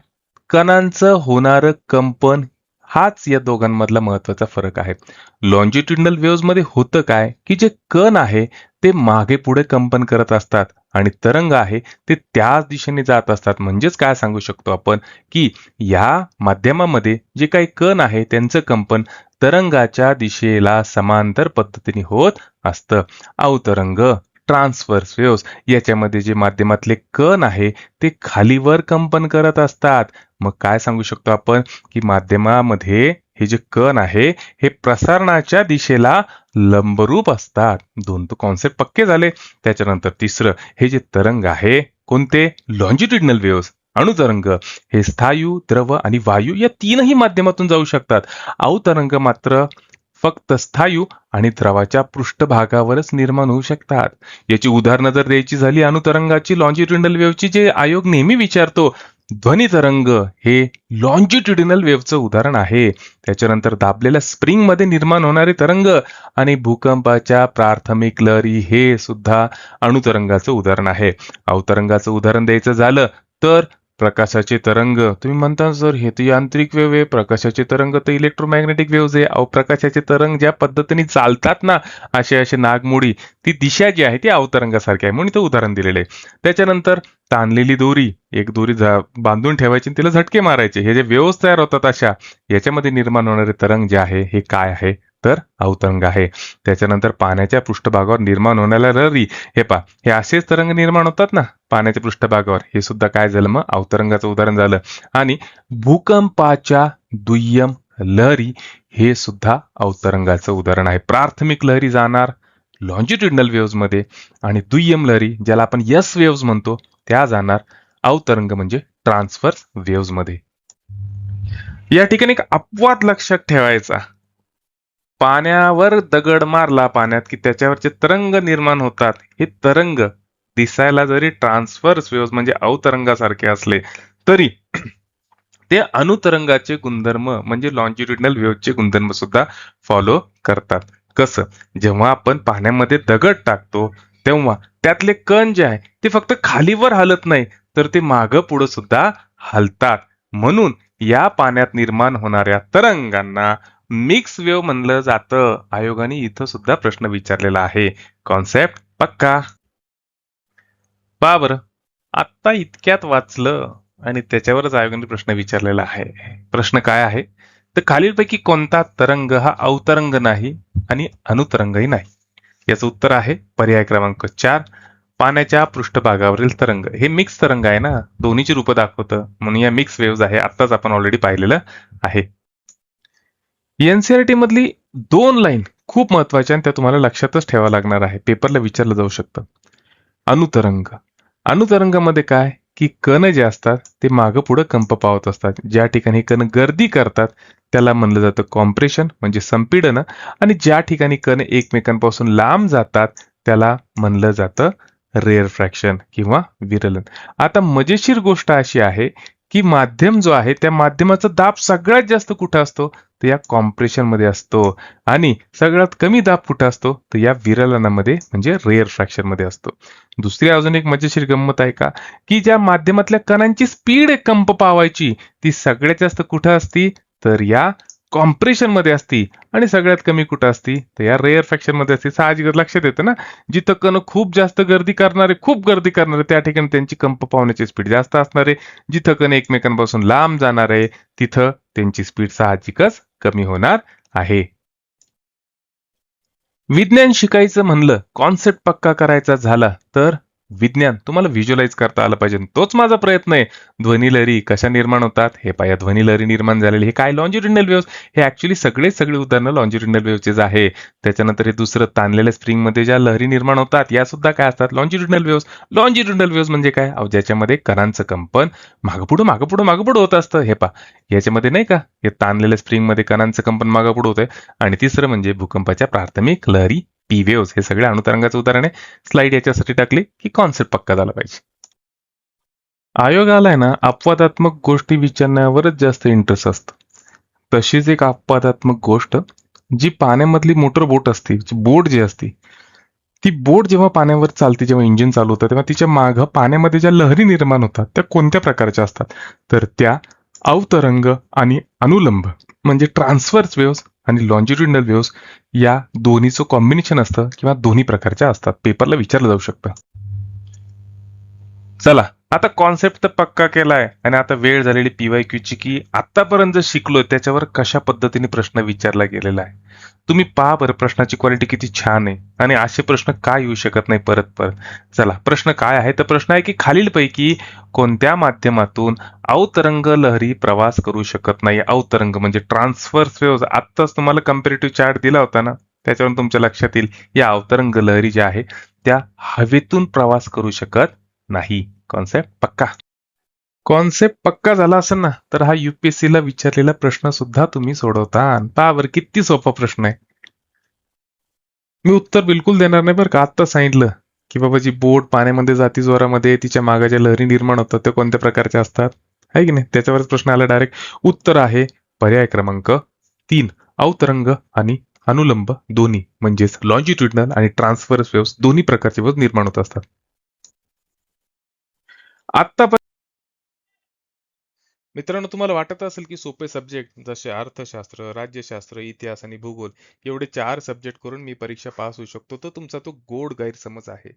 कणांचं होणारं कंपन हाच या दोघांमधला महत्वाचा फरक आहे. लॉन्जिट्युडिनल वेव्हज मध्ये होतं काय की जे कण आहे ते मागे पुढे कंपन करत असतात आणि तरंग आहे ते त्याच दिशेने जात असतात. म्हणजेच काय सांगू शकतो आपण की या माध्यमामध्ये जे काही कण आहे त्यांचं कंपन तरंगाच्या दिशेला समांतर पद्धतीने होत असतं. अवतरंग ट्रान्सव्हर्स वेव्हज याच्यामध्ये जे माध्यमातले कण आहे ते खालीवर कंपन करत असतात. मग काय सांगू शकतो आपण की माध्यमामध्ये हे जे कण आहे हे प्रसारणाच्या दिशेला लंबरूप असतात. दोन तो कॉन्सेप्ट पक्के झाले. त्याच्यानंतर तिसरं हे जे तरंग आहे कोणते? लॉन्जिट्युडिनल वेव्हज अणुतरंग हे स्थायू, द्रव आणि वायू या तीनही माध्यमातून जाऊ शकतात. अवतरंग मात्र फक्त स्थायू आणि द्रवाच्या पृष्ठभागावरच निर्माण होऊ शकतात. याची उदाहरणं जर द्यायची झाली अणुतरंगाची लॉन्जिट्युडिनल वेव्हची जे आयोग नेहमी विचारतो, ध्वनी तरंग हे लॉन्जिट्युडिनल वेव्हचं उदाहरण आहे. त्याच्यानंतर दाबलेल्या स्प्रिंग मध्ये निर्माण होणारे तरंग आणि भूकंपाच्या प्राथमिक लहरी हे सुद्धा अणुतरंगाचं उदाहरण आहे. अवतरंगाचं उदाहरण द्यायचं झालं तर प्रकाशाचे तरंग. तुम्ही म्हणता सर हे तर यांत्रिक वेव्ह आहे, प्रकाशाचे तरंग तर इलेक्ट्रोमॅग्नेटिक वेव्ह आहे. अहो प्रकाशाचे तरंग ज्या पद्धतीने चालतात ना असे असे नागमोडी, ती दिशा जी आहे ती अवतरंगासारखी आहे म्हणून ते उदाहरण दिलेले आहे. त्याच्यानंतर ताणलेली दोरी, एक दोरी बांधून ठेवायची आणि तिला झटके मारायचे, हे जे वेव्हज तयार होतात अशा याच्यामध्ये निर्माण होणारे तरंग जे आहे हे काय आहे तर अवतरंग आहे. त्याच्यानंतर पाण्याच्या पृष्ठभागावर निर्माण होणाऱ्या लहरी, हे पहा हे असेच तरंग निर्माण होतात ना पाण्याच्या पृष्ठभागावर, हे सुद्धा काय झालं मग अवतरंगाचं उदाहरण झालं. आणि भूकंपाच्या दुय्यम लहरी हे सुद्धा अवतरंगाचं उदाहरण आहे. प्राथमिक लहरी जाणार लॉन्जिट्युडिनल वेव्हज मध्ये आणि दुय्यम लहरी ज्याला आपण यस वेव्हज म्हणतो त्या जाणार अवतरंग म्हणजे ट्रान्सव्हर्स वेव्हज मध्ये. या ठिकाणी एक अपवाद लक्षात ठेवायचा. पाण्यावर दगड मारला पाण्यात की त्याच्यावरचे तरंग निर्माण होतात. हे तरंग दिसायला जरी ट्रान्सव्हर्स वेव्हज म्हणजे अवतरंगासारखे असले तरी ते अणुतरंगाचे गुणधर्म म्हणजे लॉन्जिट्युडिनल वेव्हचे गुणधर्म सुद्धा फॉलो करतात. कसं? जेव्हा आपण पाण्यामध्ये दगड टाकतो तेव्हा त्यातले कण जे आहे ते फक्त खालीवर हलत नाही तर ते मागं पुढं सुद्धा हलतात. म्हणून या पाण्यात निर्माण होणाऱ्या तरंगांना मिक्स वेव्ह म्हणलं जातं. आयोगाने इथं सुद्धा प्रश्न विचारलेला आहे. कॉन्सेप्ट पक्का? पहा बरं, आत्ता इतक्यात वाचलं आणि त्याच्यावरच आयोगाने प्रश्न विचारलेला आहे. प्रश्न काय आहे तर खालीलपैकी कोणता तरंग हा अवतरंग नाही आणि अणुतरंगही नाही? याचं उत्तर आहे पर्याय क्रमांक 4, पाण्याच्या पृष्ठभागावरील तरंग. हे मिक्स तरंग आहे ना, दोन्हीची रूपं दाखवतं म्हणून या मिक्स वेव्हज आहे. आत्ताच आपण ऑलरेडी पाहिलेलं आहे. एनसीईआरटी मधली 2 लाईन खूप महत्वाच्या आणि त्या तुम्हाला लक्षातच ठेवावं लागणार आहे. पेपरला विचारलं जाऊ शकतं. अणुतरंग, अणुतरंगामध्ये काय की कण जे असतात ते मागं पुढं कंप पावत असतात. ज्या ठिकाणी कण गर्दी करतात त्याला म्हणलं जातं कॉम्प्रेशन म्हणजे संपीडन आणि ज्या ठिकाणी कण एकमेकांपासून लांब जातात त्याला म्हणलं जातं रेअरफ्रॅक्शन किंवा विरलन. आता मजेशीर गोष्ट अशी आहे की माध्यम जो आहे त्या माध्यमाचा दाब सगळ्यात जास्त कुठं असतो तर या कॉम्प्रेशन मध्ये असतो आणि सगळ्यात कमी दाब कुठं असतो तर या विरलनामध्ये म्हणजे रेअरफ्रॅक्शन मध्ये असतो. दुसरी अजून एक मजेशीर गंमत आहे का की ज्या माध्यमातल्या कणांची स्पीड कंप पावायची ती सगळ्यात जास्त कुठं असती तर या कॉम्प्रेशन मध्ये असती आणि सगळ्यात कमी कुठं असती तर या रेअरफ्रॅक्शन मध्ये असते. साहजिकच लक्षात येतं ना, जिथं कण खूप जास्त गर्दी करणारे त्या ठिकाणी त्यांची कंप पावण्याची स्पीड जास्त असणार आहे. जिथं कण एकमेकांपासून लांब जाणार आहे तिथं त्यांची स्पीड साहजिकच कमी होणार आहे. विज्ञान शिकायचं म्हणलं, कॉन्सेप्ट पक्का करायचा झाला तर विज्ञान तुम्हाला व्हिज्युअलाइज करता आलं पाहिजे. तोच माझा प्रयत्न आहे. ध्वनी लहरी कशा निर्माण होतात हे पाया. ध्वनी लहरी निर्माण झालेली हे काय लॉन्जिट्युडिनल वेव्हज, हे ऍक्च्युली सगळे उदाहरणं लॉन्जिट्युडिनल वेव्हचेच आहे. त्याच्यानंतर हे दुसरं ताणलेल्या स्प्रिंग मध्ये ज्या लहरी निर्माण होतात या सुद्धा काय असतात लॉन्जिट्युडिनल वेव्हज. लॉन्जिट्युडिनल वेव्हज म्हणजे काय ज्याच्यामध्ये कणांचं कंपन मागपुढं होत असतं. हे पहा याच्यामध्ये नाही का हे ताणलेल्या स्प्रिंग मध्ये कणांचं कंपन मागपुढं होतंय. आणि तिसरं म्हणजे भूकंपाच्या प्राथमिक लहरी पी वेव्हज. हे सगळे अणुतरंगाचं उदाहरण आहे. स्लाइड याच्यासाठी टाकली की कॉन्सेप्ट पक्का झाला पाहिजे. आयोगाला आहे ना अपवादात्मक गोष्टी विचारण्यावरच जास्त इंटरेस्ट असतं. तशीच एक अपवादात्मक गोष्ट जी पाण्यामधली मोटर बोट असते, बोट जी असते, ती बोट जेव्हा पाण्यावर चालते, जेव्हा इंजिन चालू होतं तेव्हा तिच्या मागं पाण्यामध्ये ज्या लहरी निर्माण होतात त्या कोणत्या प्रकारच्या असतात? तर त्या अवतरंग आणि अनुलंब म्हणजे ट्रान्सव्हर्स वेव्स आणि लॉन्जिट्युडिनल वेव्स या दोन्हीचं कॉम्बिनेशन असतं किंवा दोन्ही प्रकारच्या असतात. पेपरला विचारलं जाऊ शकतं. चला, आता कॉन्सेप्ट तर पक्का केलाय आणि आता वेळ झालेली PYQ ची की आतापर्यंत शिकलोय त्याच्यावर कशा पद्धतीने प्रश्न विचारला गेलेला आहे. तुम्ही पहा बरं प्रश्नाची क्वालिटी किती छान आहे आणि असे प्रश्न का येऊ शकत नाही परत परत. चला, प्रश्न काय आहे? तर प्रश्न आहे की खालीलपैकी कोणत्या माध्यमातून अवतरंग लहरी प्रवास करू शकत नाही? अवतरंग म्हणजे ट्रान्सफर्स वेव्ह. आत्ताच तुम्हाला कम्पेरेटिव्ह चार्ट दिला होता ना, त्याच्यावरून तुमच्या लक्षात येईल या अवतरंग लहरी ज्या आहे त्या हवेतून प्रवास करू शकत नाही. कॉन्सेप्ट पक्का. कॉन्सेप्ट पक्का झाला असेल ना तर हा UPSC ला विचारलेला प्रश्न सुद्धा तुम्ही सोडवता. पहा बरं किती सोपा प्रश्न आहे. मी उत्तर बिलकुल देणार नाही बरं का. आत्ता सांगितलं की बाबा जी बोट पाण्यामध्ये जाती जोरामध्ये तिच्या मागे ज्या लहरी निर्माण होतात त्या कोणत्या प्रकारच्या असतात आहे की नाही. त्याच्यावरच प्रश्न आला डायरेक्ट. उत्तर आहे पर्याय क्रमांक 3 अवतरंग आणि अनुलंब दोन्ही म्हणजेच लॉन्जिट्युडिनल आणि ट्रान्सफरस वेव्स दोन्ही प्रकारचे वेव्स निर्माण होत असतात. आता मित्रांनो, तुम्हाला वाटत असेल की सोपे सब्जेक्ट जसे अर्थशास्त्र, राज्यशास्त्र, इतिहास आणि भूगोल एवढे 4 सब्जेक्ट करून मी परीक्षा पास होऊ शकतो, तर तुमचा तो गोड गैरसमज आहे.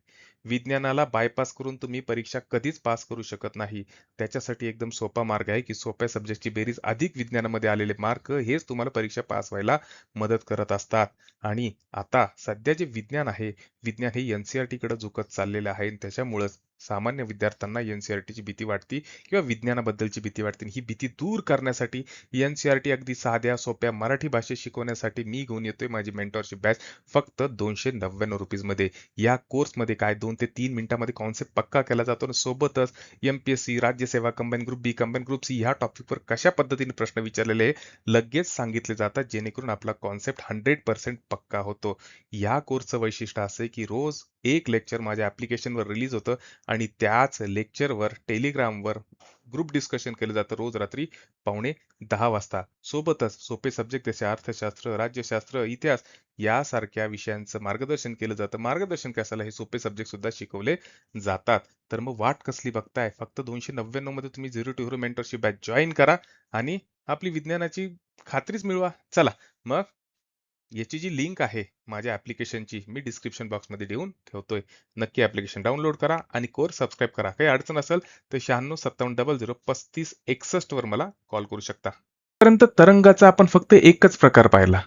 विज्ञानाला बायपास करून तुम्ही परीक्षा कधीच पास करू शकत नाही. त्याच्यासाठी एकदम सोपा मार्ग आहे की सोप्या सब्जेक्टची बेरीज अधिक विज्ञानामध्ये आलेले मार्क हेच तुम्हाला परीक्षा पास व्हायला मदत करत असतात. आणि आता सध्या जे विज्ञान आहे, विज्ञान हे NCERT कडे झुकत चाललेलं आहे आणि त्याच्यामुळेच सामान्य विद्यार्थ्यांना NCERT ची भीती वाटते किंवा विज्ञानाबद्दलची भीती वाटते. ही भीती दूर करण्यासाठी NCERT अगदी साध्या सोप्या मराठी भाषेत शिकवण्यासाठी मी घेऊन येतोय माझी मेंटॉरशिप बॅच फक्त 299 रुपीज मध्ये. या कोर्समध्ये काय 2 ते 3 मिनिटांमध्ये कॉन्सेप्ट पक्का केला जातो आणि सोबतच MPSC, राज्यसेवा, कंबाईन ग्रुप बी, कंबाईन ग्रुप सी ह्या टॉपिकवर कशा पद्धतीने प्रश्न विचारलेले लगेच सांगितले जातात, जेणेकरून आपला कॉन्सेप्ट 100% पक्का होतो. या कोर्सचं वैशिष्ट्य असं आहे की रोज एक लेक्चर माझ्या ऍप्लिकेशनवर रिलीज होतं आणि त्याच लेक्चरवर टेलिग्रामवर ग्रुप डिस्कशन केलं जातं रोज रात्री 9:15 वाजता. सोबतच सोपे सब्जेक्ट जसे अर्थशास्त्र, राज्यशास्त्र, इतिहास यासारख्या विषयांचं मार्गदर्शन केलं जातं. मार्गदर्शन कशाला, हे सोपे सब्जेक्ट सुद्धा शिकवले जातात. तर मग वाट कसली बघताय? फक्त 299 मध्ये तुम्ही 0 to Hero mentorship batch join करा आणि आपली विज्ञानाची खात्रीच मिळवा. चला मग, याची जी लिंक आहे माझ्या ऍप्लिकेशनची मी डिस्क्रिप्शन बॉक्समध्ये देऊन ठेवतोय. नक्की ऍप्लिकेशन डाउनलोड करा आणि कोर्स सबस्क्राईब करा. काही अडचण असेल तर 9657003561 वर मला कॉल करू शकता. पर्यंत तरंगाचा आपण फक्त एकच प्रकार पाहिला,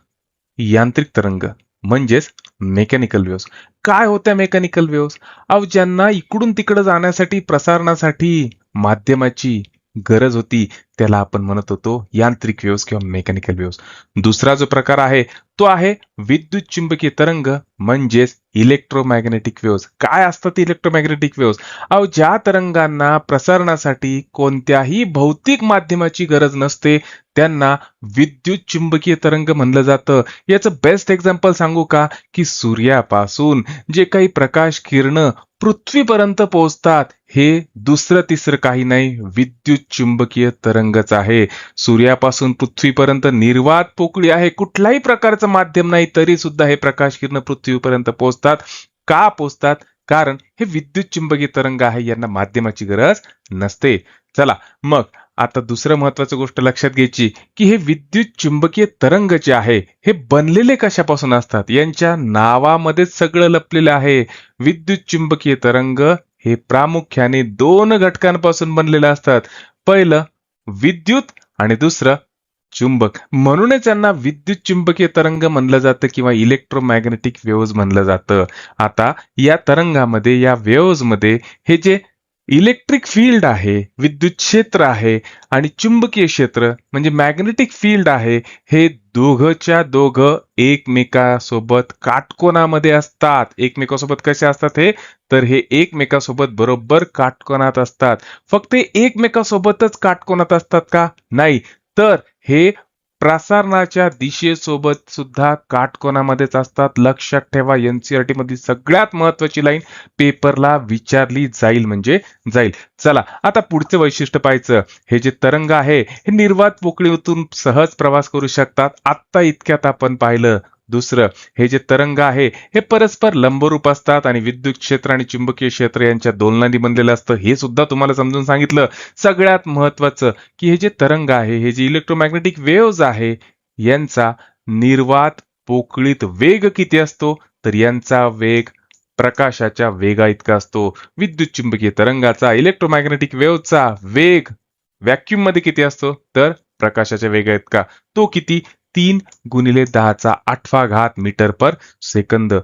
यांत्रिक तरंग म्हणजेच मेकॅनिकल वेव्स. काय होत्या मेकॅनिकल वेव्स? अहो, ज्यांना इकडून तिकडे जाण्यासाठी प्रसारणासाठी माध्यमाची गरज होती त्याला आपण म्हणत होतो यांत्रिक वेव्स किंवा मेकॅनिकल वेव्स. दुसरा जो प्रकार आहे तो आहे विद्युत चुंबकीय तरंग म्हणजेच इलेक्ट्रोमॅग्नेटिक वेव्स. काय असतात इलेक्ट्रोमॅग्नेटिक वेव्स? अहो, ज्या तरंगांना प्रसारणासाठी कोणत्याही भौतिक माध्यमाची गरज नसते त्यांना विद्युत चुंबकीय तरंग म्हणलं जातं. याचं बेस्ट एक्झाम्पल सांगू का? की सूर्यापासून जे काही प्रकाश किरण पृथ्वीपर्यंत पोहोचतात हे दुसरं तिसरं काही नाही, विद्युत चुंबकीय तरंगच आहे. सूर्यापासून पृथ्वीपर्यंत निर्वात पोकळी आहे, कुठल्याही प्रकारचं माध्यम नाही तरी सुद्धा हे प्रकाश किरण पृथ्वीपर्यंत पोहोचतात. का पोहोचतात? कारण हे विद्युत चुंबकीय तरंग आहे, यांना माध्यमाची गरज नसते. चला मग, आता दुसरं महत्वाचं गोष्ट लक्षात घ्यायची की हे विद्युत चुंबकीय तरंग जे आहे हे बनलेले कशापासून असतात? यांच्या नावामध्येच सगळं लपलेलं आहे. विद्युत चुंबकीय तरंग हे प्रामुख्याने 2 घटकांपासून बनलेले असतात. पहिलं विद्युत आणि दुसरं चुंबक. म्हणूनच यांना विद्युत चुंबकीय तरंग म्हणलं जातं किंवा इलेक्ट्रोमॅग्नेटिक वेव्हज म्हणलं जातं. आता या तरंगामध्ये, या वेव्हज मध्ये हे जे इलेक्ट्रिक फील्ड आहे, विद्युत क्षेत्र आहे आणि चुंबकीय क्षेत्र म्हणजे मॅग्नेटिक फील्ड आहे, हे दोघच्या दोघं एकमेकासोबत काटकोनामध्ये असतात. एकमेकासोबत कसे असतात हे? तर हे एकमेकासोबत बरोबर काटकोनात असतात. फक्त एकमेकासोबतच काटकोनात असतात का? नाही, तर हे प्रसारणाच्या दिशेसोबत सुद्धा काटकोनामध्येच असतात. लक्षात ठेवा, एनसीईआरटी मधली सगळ्यात महत्वाची लाईन पेपरला विचारली जाईल म्हणजे जाईल. चला आता पुढचं वैशिष्ट्य पाहायचं. हे जे तरंग आहे हे निर्वात पोकळीतून सहज प्रवास करू शकतात. आत्ता इतक्यात आपण पाहिलं. दुसरं, हे जे तरंग आहे हे परस्पर लंबरूप असतात आणि विद्युत क्षेत्र आणि चुंबकीय क्षेत्र यांच्या दोलनाने बनलेलं असतं. हे सुद्धा तुम्हाला समजून सांगितलं. सगळ्यात महत्वाचं की हे जे तरंग आहे, हे जे इलेक्ट्रोमॅग्नेटिक वेव्हज आहे, यांचा निर्वात पोकळीत वेग किती असतो? तर यांचा वेग प्रकाशाच्या वेगा इतका असतो. विद्युत चुंबकीय तरंगाचा, इलेक्ट्रोमॅग्नेटिक वेव्हचा वेग व्हॅक्यूम मध्ये किती असतो? तर प्रकाशाच्या वेगा इतका. तो किती? 3 गुणिले 10⁸ मीटर पर सेकंद.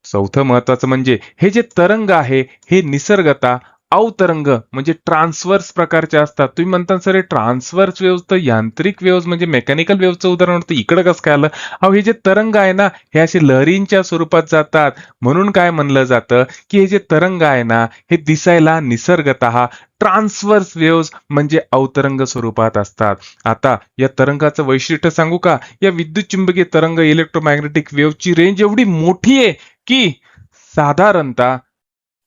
चौथं महत्वाचं म्हणजे हे जे तरंग आहे हे निसर्गतः अवतरंग म्हणजे ट्रान्सवर्स प्रकारचे असतात. तुम्ही म्हणता सर हे ट्रान्सवर्स वेव्ह तर यांत्रिक वेव्ह म्हणजे मेकॅनिकल वेव्हचं उदाहरण होतं, इकडे कसं काय आलं? अहो हे जे तरंग आहे ना हे असे लहरींच्या स्वरूपात जातात. म्हणून काय म्हणलं जातं की हे जे तरंग आहे ना हे दिसायला निसर्गतः ट्रान्सवर्स वेव्ह म्हणजे अवतरंग स्वरूपात असतात. आता या तरंगाचं वैशिष्ट्य सांगू का? या विद्युत चुंबकीय तरंग इलेक्ट्रोमॅग्नेटिक वेव्हची रेंज एवढी मोठी आहे की साधारणतः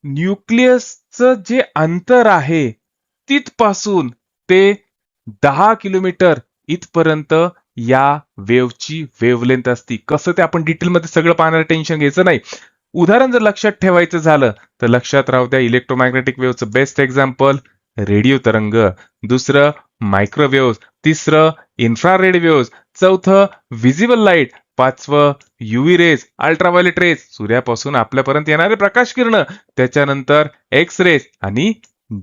न्यूक्लियसचं जे अंतर आहे तिथपासून ते 10 किलोमीटर इथपर्यंत या वेव्हची वेव्हलेंथ असती. कसं ते आपण डिटेलमध्ये सगळं पाहणार, टेन्शन घ्यायचं नाही. उदाहरण जर लक्षात ठेवायचं झालं तर लक्षात राहू द्या, इलेक्ट्रोमॅग्नेटिक वेव्हचं बेस्ट एक्झाम्पल रेडिओ तरंग, दुसरं मायक्रोवेव्ह, तिसरं इन्फ्रारेड वेव्ह, चौथं व्हिजिबल लाईट, पाचवं युव्ही रेज, अल्ट्राव्हायोलेट रेज, सूर्यापासून आपल्यापर्यंत येणारे प्रकाश किरण, त्याच्यानंतर एक्स रेज आणि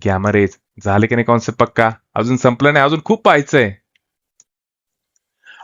गॅमा रेज. झाले की नाही कॉन्सेप्ट पक्का? अजून संपलं नाही, अजून खूप पाहायचंय.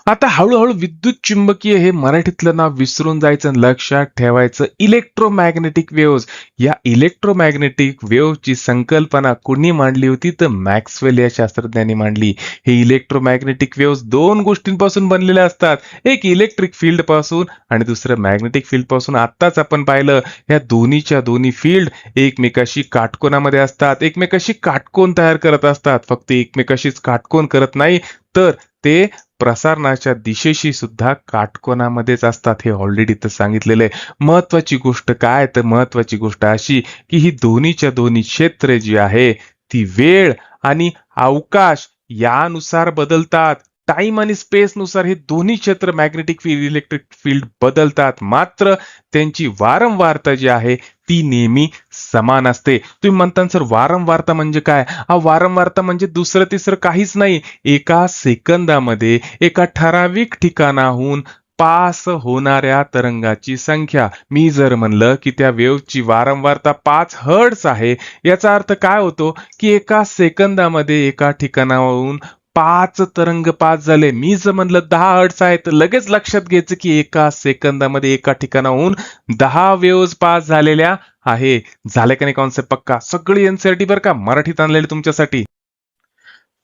आता हळूहळू विद्युत चुंबकीय हे मराठीतलं नाव विसरून जायचं आणि लक्षात ठेवायचं इलेक्ट्रोमॅग्नेटिक वेव्हज. या इलेक्ट्रोमॅग्नेटिक वेव्हची संकल्पना कोणी मांडली होती? तर मॅक्सवेल या शास्त्रज्ञांनी मांडली. हे इलेक्ट्रोमॅग्नेटिक वेव्हज दोन गोष्टींपासून बनलेले असतात, एक इलेक्ट्रिक फील्ड पासून आणि दुसरं मॅग्नेटिक फील्ड पासून. आत्ताच आपण पाहिलं या दोन्हीच्या दोन्ही फील्ड एकमेकाशी काटकोनामध्ये असतात, एकमेकाशी काटकोन तयार करत असतात. फक्त एकमेकाशीच काटकोन करत नाही तर ते प्रसारणाच्या दिशेशी सुद्धा काटकोनामध्येच असतात. हे ऑलरेडी तर सांगितलेलं आहे. महत्वाची गोष्ट काय? तर महत्वाची गोष्ट अशी की ही दोन्हीच्या दोन्ही क्षेत्रे जी आहे ती वेळ आणि अवकाश यानुसार बदलतात. टाइम आणि स्पेस नुसार हे दोन्ही क्षेत्र मॅग्नेटिक फील्ड, इलेक्ट्रिक फील्ड बदलतात. मात्र त्यांची वारंवारता जी आहे ती नेहमी समान असते. तुम्ही म्हणता सर वारंवारता म्हणजे काय? वारंवारता म्हणजे दुसरं तिसरं काहीच नाही. एका सेकंदामध्ये एका ठराविक ठिकाणाहून पास होणाऱ्या तरंगाची संख्या. मी जर म्हणलं की त्या वेव्हची वारंवारता 5 हर्ट्झ आहे, याचा अर्थ काय होतो की एका सेकंदामध्ये एका ठिकाणाहून 5 तरंग पास झाले. मी जर म्हणलं 10 हर्ट्झ आहे तर लगेच लक्षात घ्यायचं की एका सेकंदामध्ये एका ठिकाणाहून 10 वेव्हज पास झालेल्या आहे. झाले का नाही कॉन्सेप्ट पक्का? सगळी एनसीईआरटी बरं का मराठीत आणलेली तुमच्यासाठी.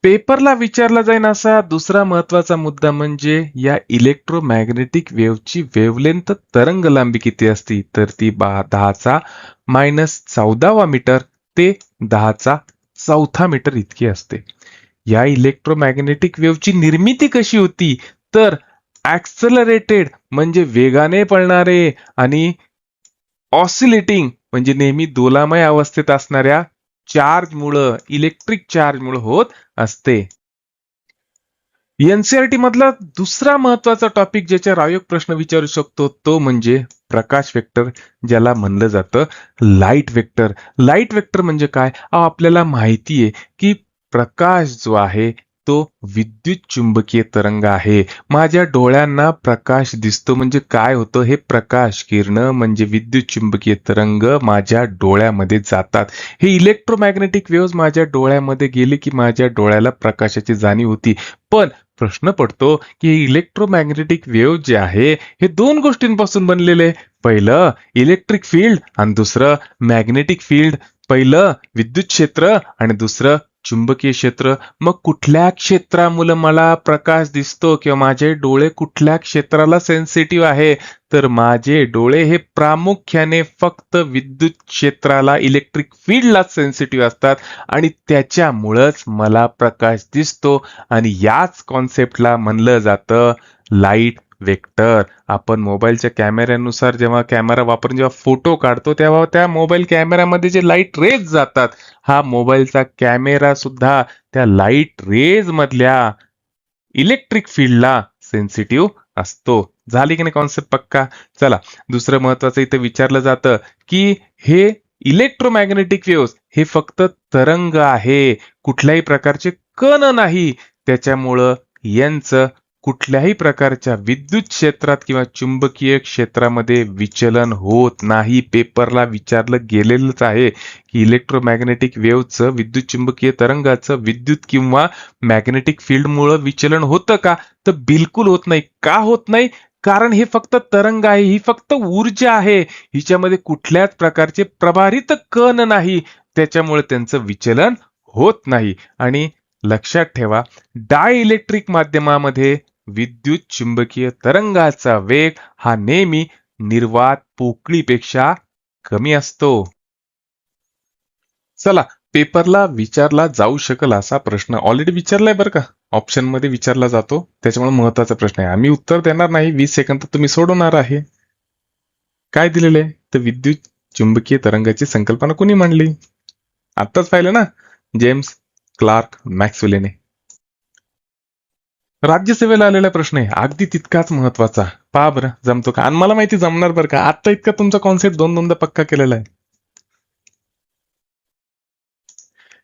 पेपरला विचारला जाईल असा दुसरा महत्वाचा मुद्दा म्हणजे या इलेक्ट्रोमॅग्नेटिक वेव्हची वेव्हलेंथ तरंग लांबी किती असती? तर ती 10⁻14 मीटर ते 10⁻4 मीटर इतकी असते. या इलेक्ट्रोमॅग्नेटिक वेव्हची निर्मिती कशी होती? तर ऍक्सलरेटेड म्हणजे वेगाने पळणारे आणि ऑसिलेटिंग म्हणजे नेहमी दोलामय अवस्थेत असणाऱ्या चार्ज मुळे, इलेक्ट्रिक चार्ज मुळे होत असते. एनसीईआरटी मधला दुसरा महत्वाचा टॉपिक ज्याच्यावर आयोग प्रश्न विचारू शकतो तो म्हणजे प्रकाश वेक्टर, ज्याला म्हणलं जातं लाईट वेक्टर. लाईट वेक्टर म्हणजे काय? आपल्याला माहिती आहे की प्रकाश जो आहे तो विद्युत चुंबकीय तरंग आहे. माझ्या डोळ्यांना प्रकाश दिसतो म्हणजे काय होतं? हे प्रकाश किरण म्हणजे विद्युत चुंबकीय तरंग माझ्या डोळ्यामध्ये जातात. हे इलेक्ट्रोमॅग्नेटिक वेव्हज माझ्या डोळ्यामध्ये गेले की माझ्या डोळ्याला प्रकाशाची जाणीव होती. पण प्रश्न पडतो की इलेक्ट्रोमॅग्नेटिक वेव्ह जे आहे हे दोन गोष्टींपासून बनलेले. पहिलं इलेक्ट्रिक फील्ड आणि दुसरं मॅग्नेटिक फील्ड. पहिलं विद्युत क्षेत्र आणि दुसरं चुंबकीय क्षेत्र, मग कुठल्या क्षेत्रामुळे मला प्रकाश दिसतो किंवा माझे डोळे कुठल्या क्षेत्राला सेन्सिटिव्ह आहे, तर माझे डोळे हे प्रामुख्याने फक्त विद्युत क्षेत्राला, इलेक्ट्रिक फील्डलाच सेन्सिटिव्ह असतात आणि त्याच्यामुळंच मला प्रकाश दिसतो आणि याच कॉन्सेप्टला म्हणलं जातं लाईट वेक्टर. आपण मोबाईलच्या कॅमेऱ्यानुसार जेव्हा कॅमेरा वापरून जेव्हा फोटो काढतो तेव्हा त्या मोबाईल कॅमेऱ्यामध्ये जे लाईट रेज जातात, हा मोबाईलचा कॅमेरा सुद्धा त्या लाईट रेज मधल्या इलेक्ट्रिक फील्डला सेन्सिटिव्ह असतो. झाली की नाही कॉन्सेप्ट पक्का? चला, दुसरं महत्वाचं इथे विचारलं जातं की हे इलेक्ट्रोमॅग्नेटिक वेव्स हे फक्त तरंग आहे, कुठल्याही प्रकारचे कण नाही. त्याच्यामुळं यांचं कुठल्याही प्रकारच्या विद्युत क्षेत्रात किंवा चुंबकीय क्षेत्रामध्ये विचलन होत नाही. पेपरला विचारलं गेलेलंच आहे की इलेक्ट्रोमॅग्नेटिक वेव्हचं, विद्युत चुंबकीय तरंगाचं विद्युत किंवा मॅग्नेटिक फील्डमुळे विचलन होतं का? तर बिलकुल होत नाही. का होत नाही? कारण हे फक्त तरंग आहे, ही फक्त ऊर्जा आहे, हिच्यामध्ये कुठल्याच प्रकारचे प्रभारित कण नाही, त्याच्यामुळे त्यांचं विचलन होत नाही. आणि लक्षात ठेवा, डायइलेक्ट्रिक माध्यमामध्ये विद्युत चुंबकीय तरंगाचा वेग हा नेहमी निर्वात पोकळीपेक्षा कमी असतो. चला, पेपरला विचारला जाऊ शकेल असा प्रश्न ऑलरेडी विचारलाय बरं का, ऑप्शन मध्ये विचारला जातो, त्याच्यामुळे महत्वाचा प्रश्न आहे. आम्ही उत्तर देणार नाही, 20 सेकंद तुम्ही सोडवणार आहे. काय दिलेले आहे? तर विद्युत चुंबकीय तरंगाची संकल्पना कोणी मांडली? आत्ताच पाहिलं ना, जेम्स क्लार्क मॅक्सवेलने. राज्यसेवेला आलेला प्रश्न आहे, अगदी तितकाच महत्वाचा. पहा बरं जमतो का? आणि मला माहिती जमणार बरं का, आता इतका तुमचा कॉन्सेप्ट दोनदा पक्का केलेला आहे.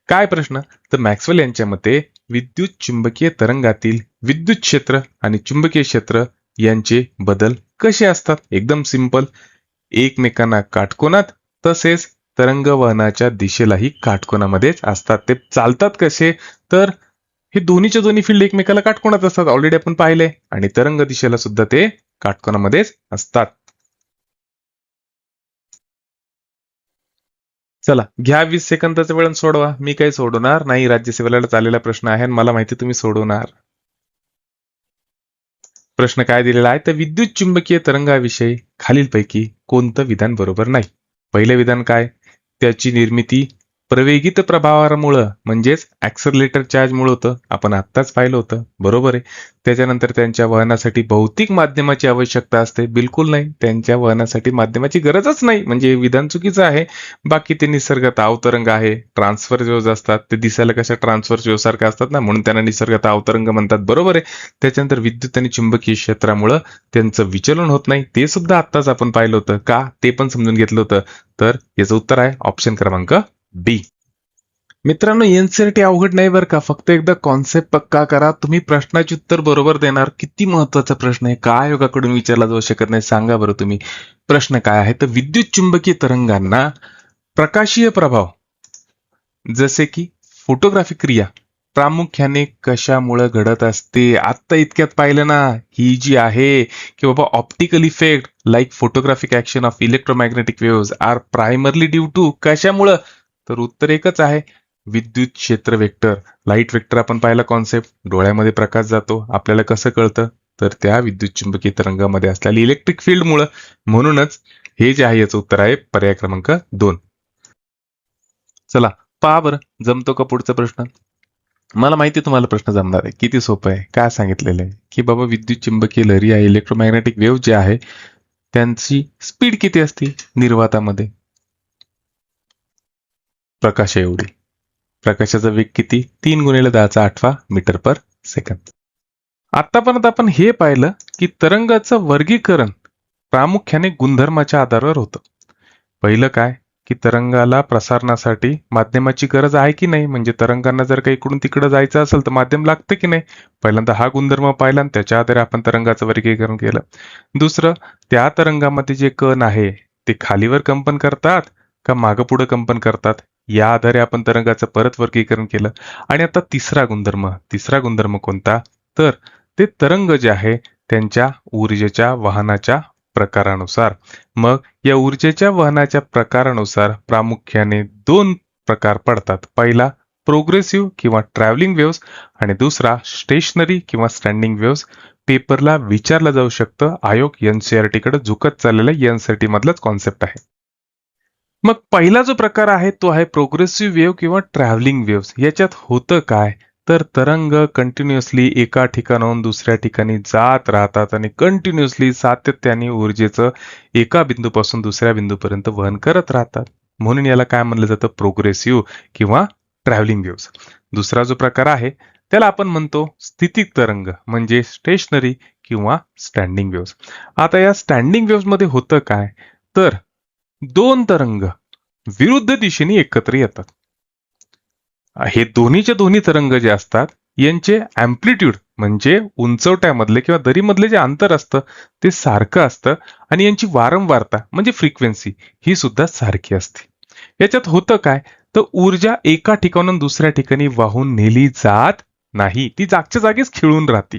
काय प्रश्न? तर मॅक्सवेल यांच्या मते विद्युत चुंबकीय तरंगातील विद्युत क्षेत्र आणि चुंबकीय क्षेत्र यांचे बदल कसे असतात? एकदम सिंपल, एकमेकांना काटकोनात, तसेच तरंग वहनाच्या दिशेलाही काटकोनामध्येच असतात. ते चालतात कसे? तर हे दोन्हीच्या दोन्ही फील्ड एकमेकाला काटकोनात असतात, ऑलरेडी आपण पाहिले, आणि तरंग दिशेला सुद्धा ते काटकोनामध्येच असतात. चला, घ्या 20 सेकंदाचा वेळ सोडवा. मी काही सोडवणार नाही, राज्यसेवेला चाललेला प्रश्न आहे आणि मला माहिती तुम्ही सोडवणार. प्रश्न काय दिलेला आहे? तर विद्युत चुंबकीय तरंगाविषयी खालीलपैकी कोणतं विधान बरोबर नाही? पहिलं विधान काय? त्याची निर्मिती प्रवेगित प्रभावामुळे म्हणजेच ऍक्सलरेटर चार्जमुळे होतं, आपण आत्ताच पाहिलं होतं, बरोबर आहे. त्याच्यानंतर त्यांच्या वहनासाठी भौतिक माध्यमाची आवश्यकता असते, बिलकुल नाही, त्यांच्या वहनासाठी माध्यमाची गरजच नाही, म्हणजे विधान चुकीचं आहे. बाकी ते निसर्गतः अवतरंग आहे, ट्रान्सफर वेव्ज असतात, ते दिसायला कशा ट्रान्सफर वेव्ह सारख्या असतात ना, म्हणून त्यांना निसर्गतः अवतरंग म्हणतात, बरोबर आहे. त्याच्यानंतर विद्युत आणि चुंबकीय क्षेत्रामुळे त्यांचं विचलन होत नाही, ते सुद्धा आत्ताच आपण पाहिलं होतं का, ते पण समजून घेतलं होतं. तर याचं उत्तर आहे ऑप्शन क्रमांक डी. मित्रांनो, एनसीईआरटी अवघड नाही बरं का, फक्त एकदा कॉन्सेप्ट पक्का करा, तुम्ही प्रश्नाचे उत्तर बरोबर देणार. किती महत्वाचा प्रश्न आहे, काय योगाकडून विचारला जाऊ शकत नाही, सांगा बरं तुम्ही. प्रश्न काय आहे? तर विद्युत चुंबकीय तरंगांना प्रकाशीय प्रभाव जसे की फोटोग्राफिक क्रिया प्रामुख्याने कशामुळे घडत असते? आत्ता इतक्यात पाहिलं ना, ही जी आहे की बाबा optical effect like photographic action of electromagnetic waves are primarily due to कशामुळं? तर उत्तर एकच आहे, विद्युत क्षेत्र वेक्टर. लाईट वेक्टर आपण पाहिला कॉन्सेप्ट, डोळ्यामध्ये प्रकाश जातो, आपल्याला कसं कळतं? तर त्या विद्युत चुंबकीय तरंगामध्ये असलेली इलेक्ट्रिक फील्डमुळं. म्हणूनच हे जे आहे याचं उत्तर आहे पर्याय क्रमांक 2. चला, पहा बरं जमतो का पुढचा प्रश्न. मला माहिती तुम्हाला प्रश्न जमणार आहे, किती सोपं आहे. काय सांगितलेलं आहे की बाबा विद्युत चुंबकीय लहरी आहे, इलेक्ट्रोमॅग्नेटिक वेव्ह जे आहे त्यांची स्पीड किती असते निर्वातामध्ये? प्रकाश एवढी. प्रकाशाचा वेग किती? 3 × 10⁸ मीटर पर सेकंद. आतापर्यंत आपण हे पाहिलं की तरंगाचं वर्गीकरण प्रामुख्याने गुणधर्माच्या आधारावर होतं. पहिलं काय की तरंगाला प्रसारणासाठी माध्यमाची गरज आहे की नाही, म्हणजे तरंगांना जर काही इकडून तिकडे जायचं असेल तर माध्यम लागतं की नाही. पहिल्यांदा हा गुणधर्म पाहिला आणि त्याच्या आधारे आपण तरंगाचं वर्गीकरण केलं. दुसरं, त्या तरंगामध्ये जे कण आहे ते खालीवर कंपन करतात का मागं पुढे कंपन करतात, या आधारे आपण तरंगाचं परत वर्गीकरण केलं. आणि आता तिसरा गुणधर्म कोणता? तर ते तरंग जे आहे त्यांच्या ऊर्जेच्या वहनाच्या प्रकारानुसार. मग या ऊर्जेच्या वहनाच्या प्रकारानुसार प्रामुख्याने 2 प्रकार पडतात. पहिला प्रोग्रेसिव्ह किंवा ट्रॅव्हलिंग वेव्स आणि दुसरा स्टेशनरी किंवा स्टँडिंग वेव्स. पेपरला विचारलं जाऊ शकतं. आयोग एनसीईआरटी कडे झुकत चाललेला एनसीईआरटी मधलाच कॉन्सेप्ट आहे. मग पहिला जो प्रकार आहे तो आहे प्रोग्रेसिव्ह वेव्ह किंवा ट्रॅव्हलिंग वेव्स. याच्यात होतं काय, तर तरंग कंटिन्युअसली एका ठिकाणाहून दुसऱ्या ठिकाणी जात राहतात आणि कंटिन्युअसली सातत्याने ऊर्जेचं एका बिंदूपासून दुसऱ्या बिंदूपर्यंत वहन करत राहतात. म्हणून याला काय म्हणलं जातं, प्रोग्रेसिव्ह किंवा ट्रॅव्हलिंग वेव्स. दुसरा जो प्रकार आहे त्याला आपण म्हणतो स्थितिक तरंग म्हणजे स्टेशनरी किंवा स्टँडिंग वेव्स. आता या स्टँडिंग वेव्स मध्ये होतं काय, तर दोन तरंग विरुद्ध दिशेने एकत्र येतात. हे दोन्हीचे दोन्ही तरंग जे असतात यांचे अँप्लिट्यूड म्हणजे उंचवट्यामधले किंवा दरीमधले जे अंतर असतं ते सारखं असतं आणि यांची वारंवारता म्हणजे फ्रिक्वेन्सी ही सुद्धा सारखी असते. याच्यात होतं काय, तर ऊर्जा एका ठिकाणून दुसऱ्या ठिकाणी वाहून नेली जात नाही, ती जागच्या जागीच खिळून राहते.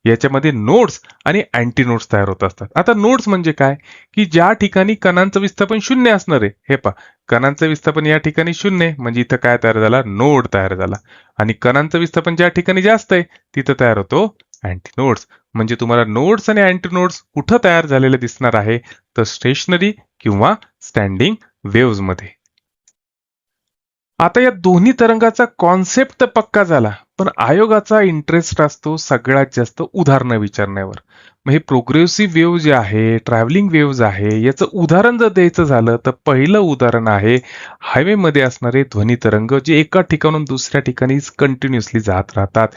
याच्यामध्ये नोड्स आणि अँटी नोड्स तयार होत असतात. आता नोड्स म्हणजे काय, की ज्या ठिकाणी कणांचं विस्थापन शून्य असणार आहे, हे पहा कणांचं विस्थापन या ठिकाणी शून्य आहे म्हणजे इथं काय तयार झाला, नोड तयार झाला. आणि कणांचं विस्थापन ज्या ठिकाणी जास्त आहे तिथं तयार होतो अँटी नोड्स. म्हणजे तुम्हाला नोड्स आणि अँटी नोड्स कुठं तयार झालेले दिसणार आहे, तर स्टेशनरी किंवा स्टँडिंग वेव्स मध्ये. आता या दोन्ही तरंगाचा कॉन्सेप्ट तर पक्का झाला, पण आयोगाचा इंटरेस्ट असतो सगळ्यात जास्त उदाहरणं विचारण्यावर. मग हे प्रोग्रेसिव्ह वेव्ह जे आहे, ट्रॅव्हलिंग वेव्ज आहे, याचं उदाहरण जर द्यायचं झालं तर पहिलं उदाहरण आहे हायवेमध्ये असणारे ध्वनी तरंग जे एका ठिकाणून दुसऱ्या ठिकाणी कंटिन्युअसली जात राहतात.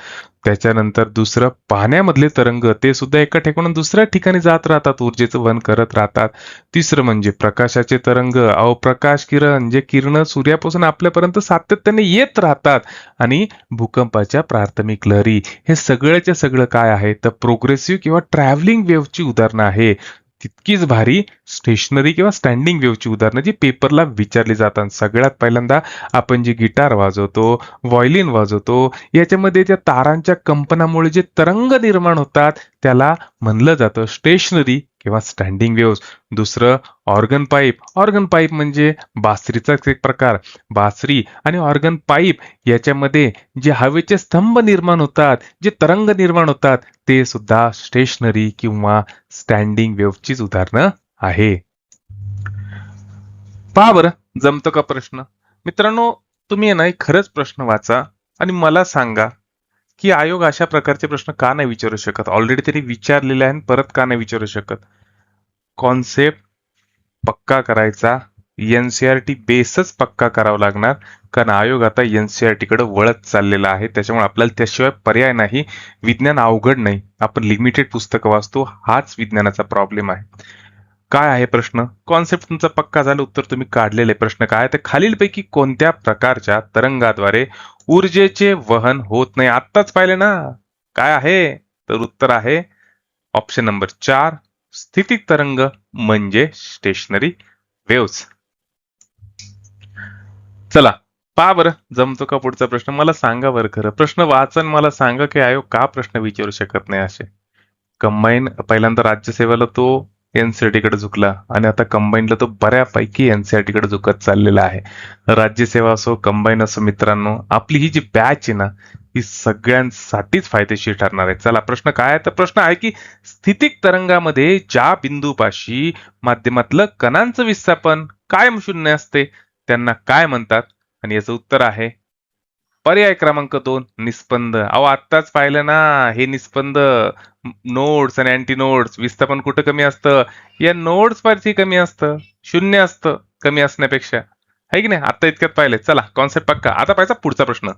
त्याच्यानंतर दुसरं पाण्यामधले तरंग, ते सुद्धा एका ठिकाणून दुसऱ्या ठिकाणी जात राहतात, ऊर्जेचं वहन करत राहतात. तिसरं म्हणजे प्रकाशाचे तरंग, अवप्रकाश किरण जे किरण सूर्यापासून आपल्यापर्यंत सातत्याने येत राहतात. आणि भूकंपाच्या प्राथमिक लहरी, हे सगळ्याचे सगळं काय आहे, तर प्रोग्रेसिव्ह किंवा ट्रॅव्हलिंग वेव्हची उदाहरणं आहे. तितकीच भारी स्टेशनरी किंवा स्टँडिंग वेव्हची उदाहरणं जी पेपरला विचारली जातात. सगळ्यात पहिल्यांदा आपण जे गिटार वाजवतो, व्हायोलिन वाजवतो, याच्यामध्ये त्या तारांच्या कंपनामुळे जे तरंग निर्माण होतात त्याला म्हणलं जातं स्टेशनरी किंवा स्टँडिंग वेव्स. दुसरं ऑर्गन पाईप. ऑर्गन पाईप म्हणजे बासरीचाच एक प्रकार. बासरी आणि ऑर्गन पाईप याच्यामध्ये जे हवेचे स्तंभ निर्माण होतात, जे तरंग निर्माण होतात, ते सुद्धा स्टेशनरी किंवा स्टँडिंग वेव्हचीच उदाहरणं आहे. पहा बरं, जमतं का प्रश्न? मित्रांनो, तुम्ही आहे ना एक खरंच प्रश्न वाचा आणि मला सांगा की आयोग अशा प्रकारचे प्रश्न का नाही विचारू शकत. ऑलरेडी त्यांनी विचारलेले आहे, परत का नाही विचारू शकत. कॉन्सेप्ट पक्का करायचा, एनसीईआरटी बेसच पक्का करावा लागणार, कारण आयोग आता एनसीईआरटी कडे वळत चाललेला आहे. त्याच्यामुळे आपल्याला त्याशिवाय पर्याय नाही. विज्ञान अवघड नाही, आपण लिमिटेड पुस्तकं वाचतो, हाच विज्ञानाचा प्रॉब्लेम आहे. काय आहे प्रश्न, कॉन्सेप्ट तुमचा पक्का झाला, उत्तर तुम्ही काढलेले. प्रश्न काय, तर खालीलपैकी कोणत्या प्रकारच्या तरंगाद्वारे ऊर्जेचे वहन होत नाही. आत्ताच पाहिले ना, काय आहे, तर उत्तर आहे ऑप्शन नंबर 4, स्थितिक तरंग म्हणजे स्टेशनरी वेव्स. चला पहा बरं, जमतो का पुढचा प्रश्न, मला सांगा बरं. खरं प्रश्न वाचन मला सांगा की आयोग का प्रश्न विचारू शकत नाही असे. कंबाईन पहिल्यांदा राज्यसेवेला तो एनसीईआरटी कडे झुकला आणि आता कंबाईनला तो बऱ्यापैकी एनसीईआरटी कडे झुकत चाललेला आहे. राज्यसेवा असो कंबाईन असो, मित्रांनो आपली ही जी बॅच आहे ना ही सगळ्यांसाठीच फायदेशीर ठरणार आहे. चला प्रश्न काय आहे, तर प्रश्न आहे की स्थितिक तरंगामध्ये ज्या बिंदूपाशी माध्यमातलं कणांचं विस्थापन कायम शून्य असते त्यांना काय म्हणतात. आणि याचं उत्तर आहे पर्याय क्रमांक 2, निस्पंद. अहो आत्ताच पाहिलं ना, हे निस्पंद. नोड्स आणि अँटी नोड्स विस्थापन कुठं कमी असतं, या नोड्स वरती कमी असतं, शून्य असतं कमी असण्यापेक्षा, आहे की नाही. आता इतक्यात पाहिले. चला कॉन्सेप्ट पक्का. आता पाहायचा पुढचा प्रश्न.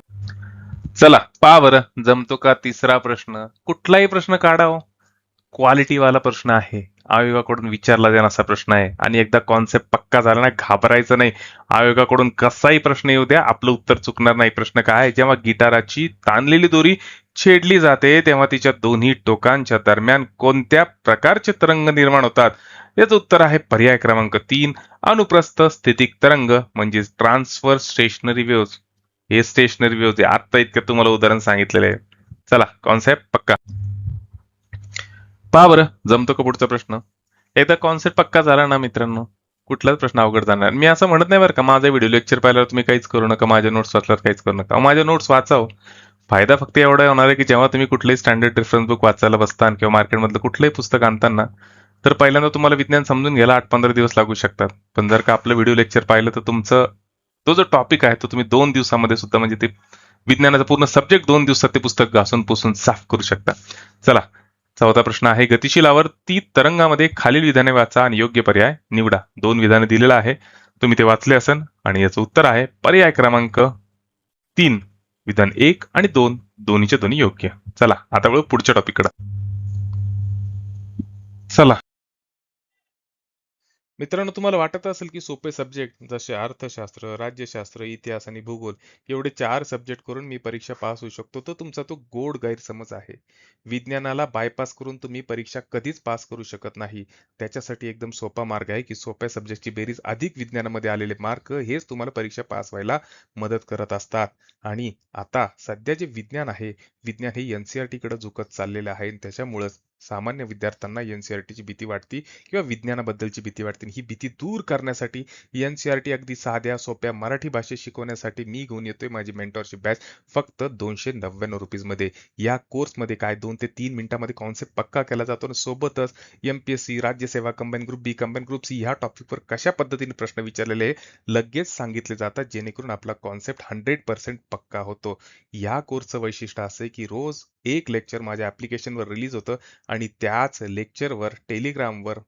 चला पहा बरं, जमतो का तिसरा प्रश्न. कुठलाही प्रश्न काढा हो, क्वालिटी वाला प्रश्न आहे, आयोगाकडून विचारला जाणार असा प्रश्न आहे. आणि एकदा कॉन्सेप्ट पक्का झाला ना, घाबरायचं नाही. आयोगाकडून कसाही प्रश्न येऊ द्या, आपलं उत्तर चुकणार नाही. प्रश्न काय आहे, जेव्हा गिटाराची ताणलेली दोरी छेडली जाते तेव्हा तिच्या दोन्ही टोकांच्या दरम्यान कोणत्या प्रकारचे तरंग निर्माण होतात. याचं उत्तर आहे पर्याय क्रमांक 3, अनुप्रस्थ स्थितिक तरंग म्हणजे ट्रान्सफर स्टेशनरी वेव्स. हे स्टेशनरी वेव्स आहे. आता इतकं तुम्हाला उदाहरण सांगितलेलं आहे. चला कॉन्सेप्ट पक्का. पहा बरं, जमतो का पुढचा प्रश्न. एकदा कॉन्सेप्ट पक्का झाला ना मित्रांनो, कुठलाच प्रश्न अवघड जाणार नाही. मी असं म्हणत नाही बरं का, माझा व्हिडिओ लेक्चर पाहिल्यावर तुम्ही काहीच करू नका, माझ्या नोट्स वाचल्यावर काहीच करू नका. माझ्या नोट्स वाचाव. फायदा फक्त एवढा होणार आहे की जेव्हा तुम्ही कुठलंही स्टँडर्ड रेफरन्स बुक वाचायला बसता किंवा मार्केटमधलं कुठलंही पुस्तक आणताना, तर पहिल्यांदा तुम्हाला विज्ञान समजून घ्यायला 8-15 दिवस लागू शकतात. पण जर का आपलं व्हिडिओ लेक्चर पाहिलं तर तुमचं तो जो टॉपिक आहे तो तुम्ही 2 दिवसामध्ये सुद्धा, म्हणजे ते विज्ञानाचा पूर्ण सब्जेक्ट 2 दिवसात ते पुस्तक घासून पुसून साफ करू शकता. चला, चौथा प्रश्न आहे, गतिशील आवर्ती तरंगामध्ये खालील विधाने वाचा आणि योग्य पर्याय निवडा. 2 विधाने दिलेलं आहे, तुम्ही ते वाचले असन आणि याचं उत्तर आहे पर्याय क्रमांक 3. विधान 1 आणि 2 दोन्हीचे दोन्ही योग्य. चला आता वळू पुढच्या टॉपिककडे. चला मित्रांनो, तुम्हाला वाटत असेल की सोपे सब्जेक्ट जसे अर्थशास्त्र, राज्यशास्त्र, इतिहास आणि भूगोल एवढे 4 सब्जेक्ट करून मी परीक्षा पास होऊ शकतो, तर तुमचा तो गोड गैरसमज आहे. विज्ञानाला बायपास करून तुम्ही परीक्षा कधीच पास करू शकत नाही. त्याच्यासाठी एकदम सोपा मार्ग आहे की सोप्या सब्जेक्टची बेरीज अधिक विज्ञानामध्ये आलेले मार्क हेच तुम्हाला परीक्षा पास व्हायला मदत करत असतात. आणि आता सध्या जे विज्ञान आहे, विज्ञान हे एनसीईआरटी कडे झुकत चाललेलं आहे आणि त्याच्यामुळेच सामान्य विद्यार्थ्यांना एनसीईआरटीची भीती वाटते किंवा विज्ञानाबद्दलची भीती वाटते. ही भीती दूर करण्यासाठी एनसीईआरटी अगदी साध्या सोप्या मराठी भाषेत शिकवण्यासाठी मी घेऊन येतोय माझी मेंटॉरशिप बॅच फक्त 299 रुपीज मध्ये. या कोर्समध्ये काय 2 ते 3 मिनिटांमध्ये कॉन्सेप्ट पक्का केला जातो आणि सोबतच एमपीएससी, राज्यसेवा, कंबाईन ग्रुप बी, कंबाईन ग्रुप सी ह्या टॉपिकवर कशा पद्धतीने प्रश्न विचारलेले लगेच सांगितले जातात, जेणेकरून आपला कॉन्सेप्ट 100% पक्का होतो. या कोर्सचं वैशिष्ट्य असं आहे की रोज एक लेक्चर माझ्या ऍप्लिकेशनवर रिलीज होतं आणि त्याच लेक्चरवर टेलिग्रामवर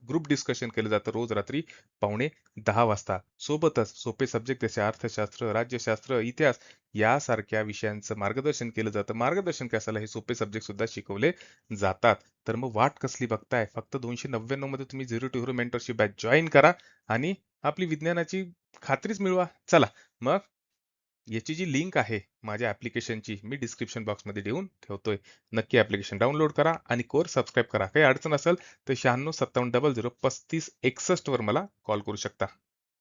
ग्रुप डिस्कशन केलं जातं रोज रात्री 9:15 वाजता. सोबतच सोपे सब्जेक्ट जसे अर्थशास्त्र, राज्यशास्त्र, इतिहास यासारख्या विषयांचं मार्गदर्शन केलं जातं. मार्गदर्शन कशाला, हे सोपे सब्जेक्ट सुद्धा शिकवले जातात. तर मग वाट कसली बघताय, फक्त 299 मध्ये तुम्ही 0 to 0 मेंटरशिप बॅच जॉईन करा आणि आपली विज्ञानाची खात्रीच मिळवा. चला मग, याची जी लिंक आहे माझ्या ऍप्लिकेशनची मी डिस्क्रिप्शन बॉक्समध्ये देऊन ठेवतोय. नक्की ऍप्लिकेशन डाउनलोड करा आणि कोर्स सबस्क्राईब करा. काही अडचण असेल तर 96 57 00 35 61 वर मला कॉल करू शकता.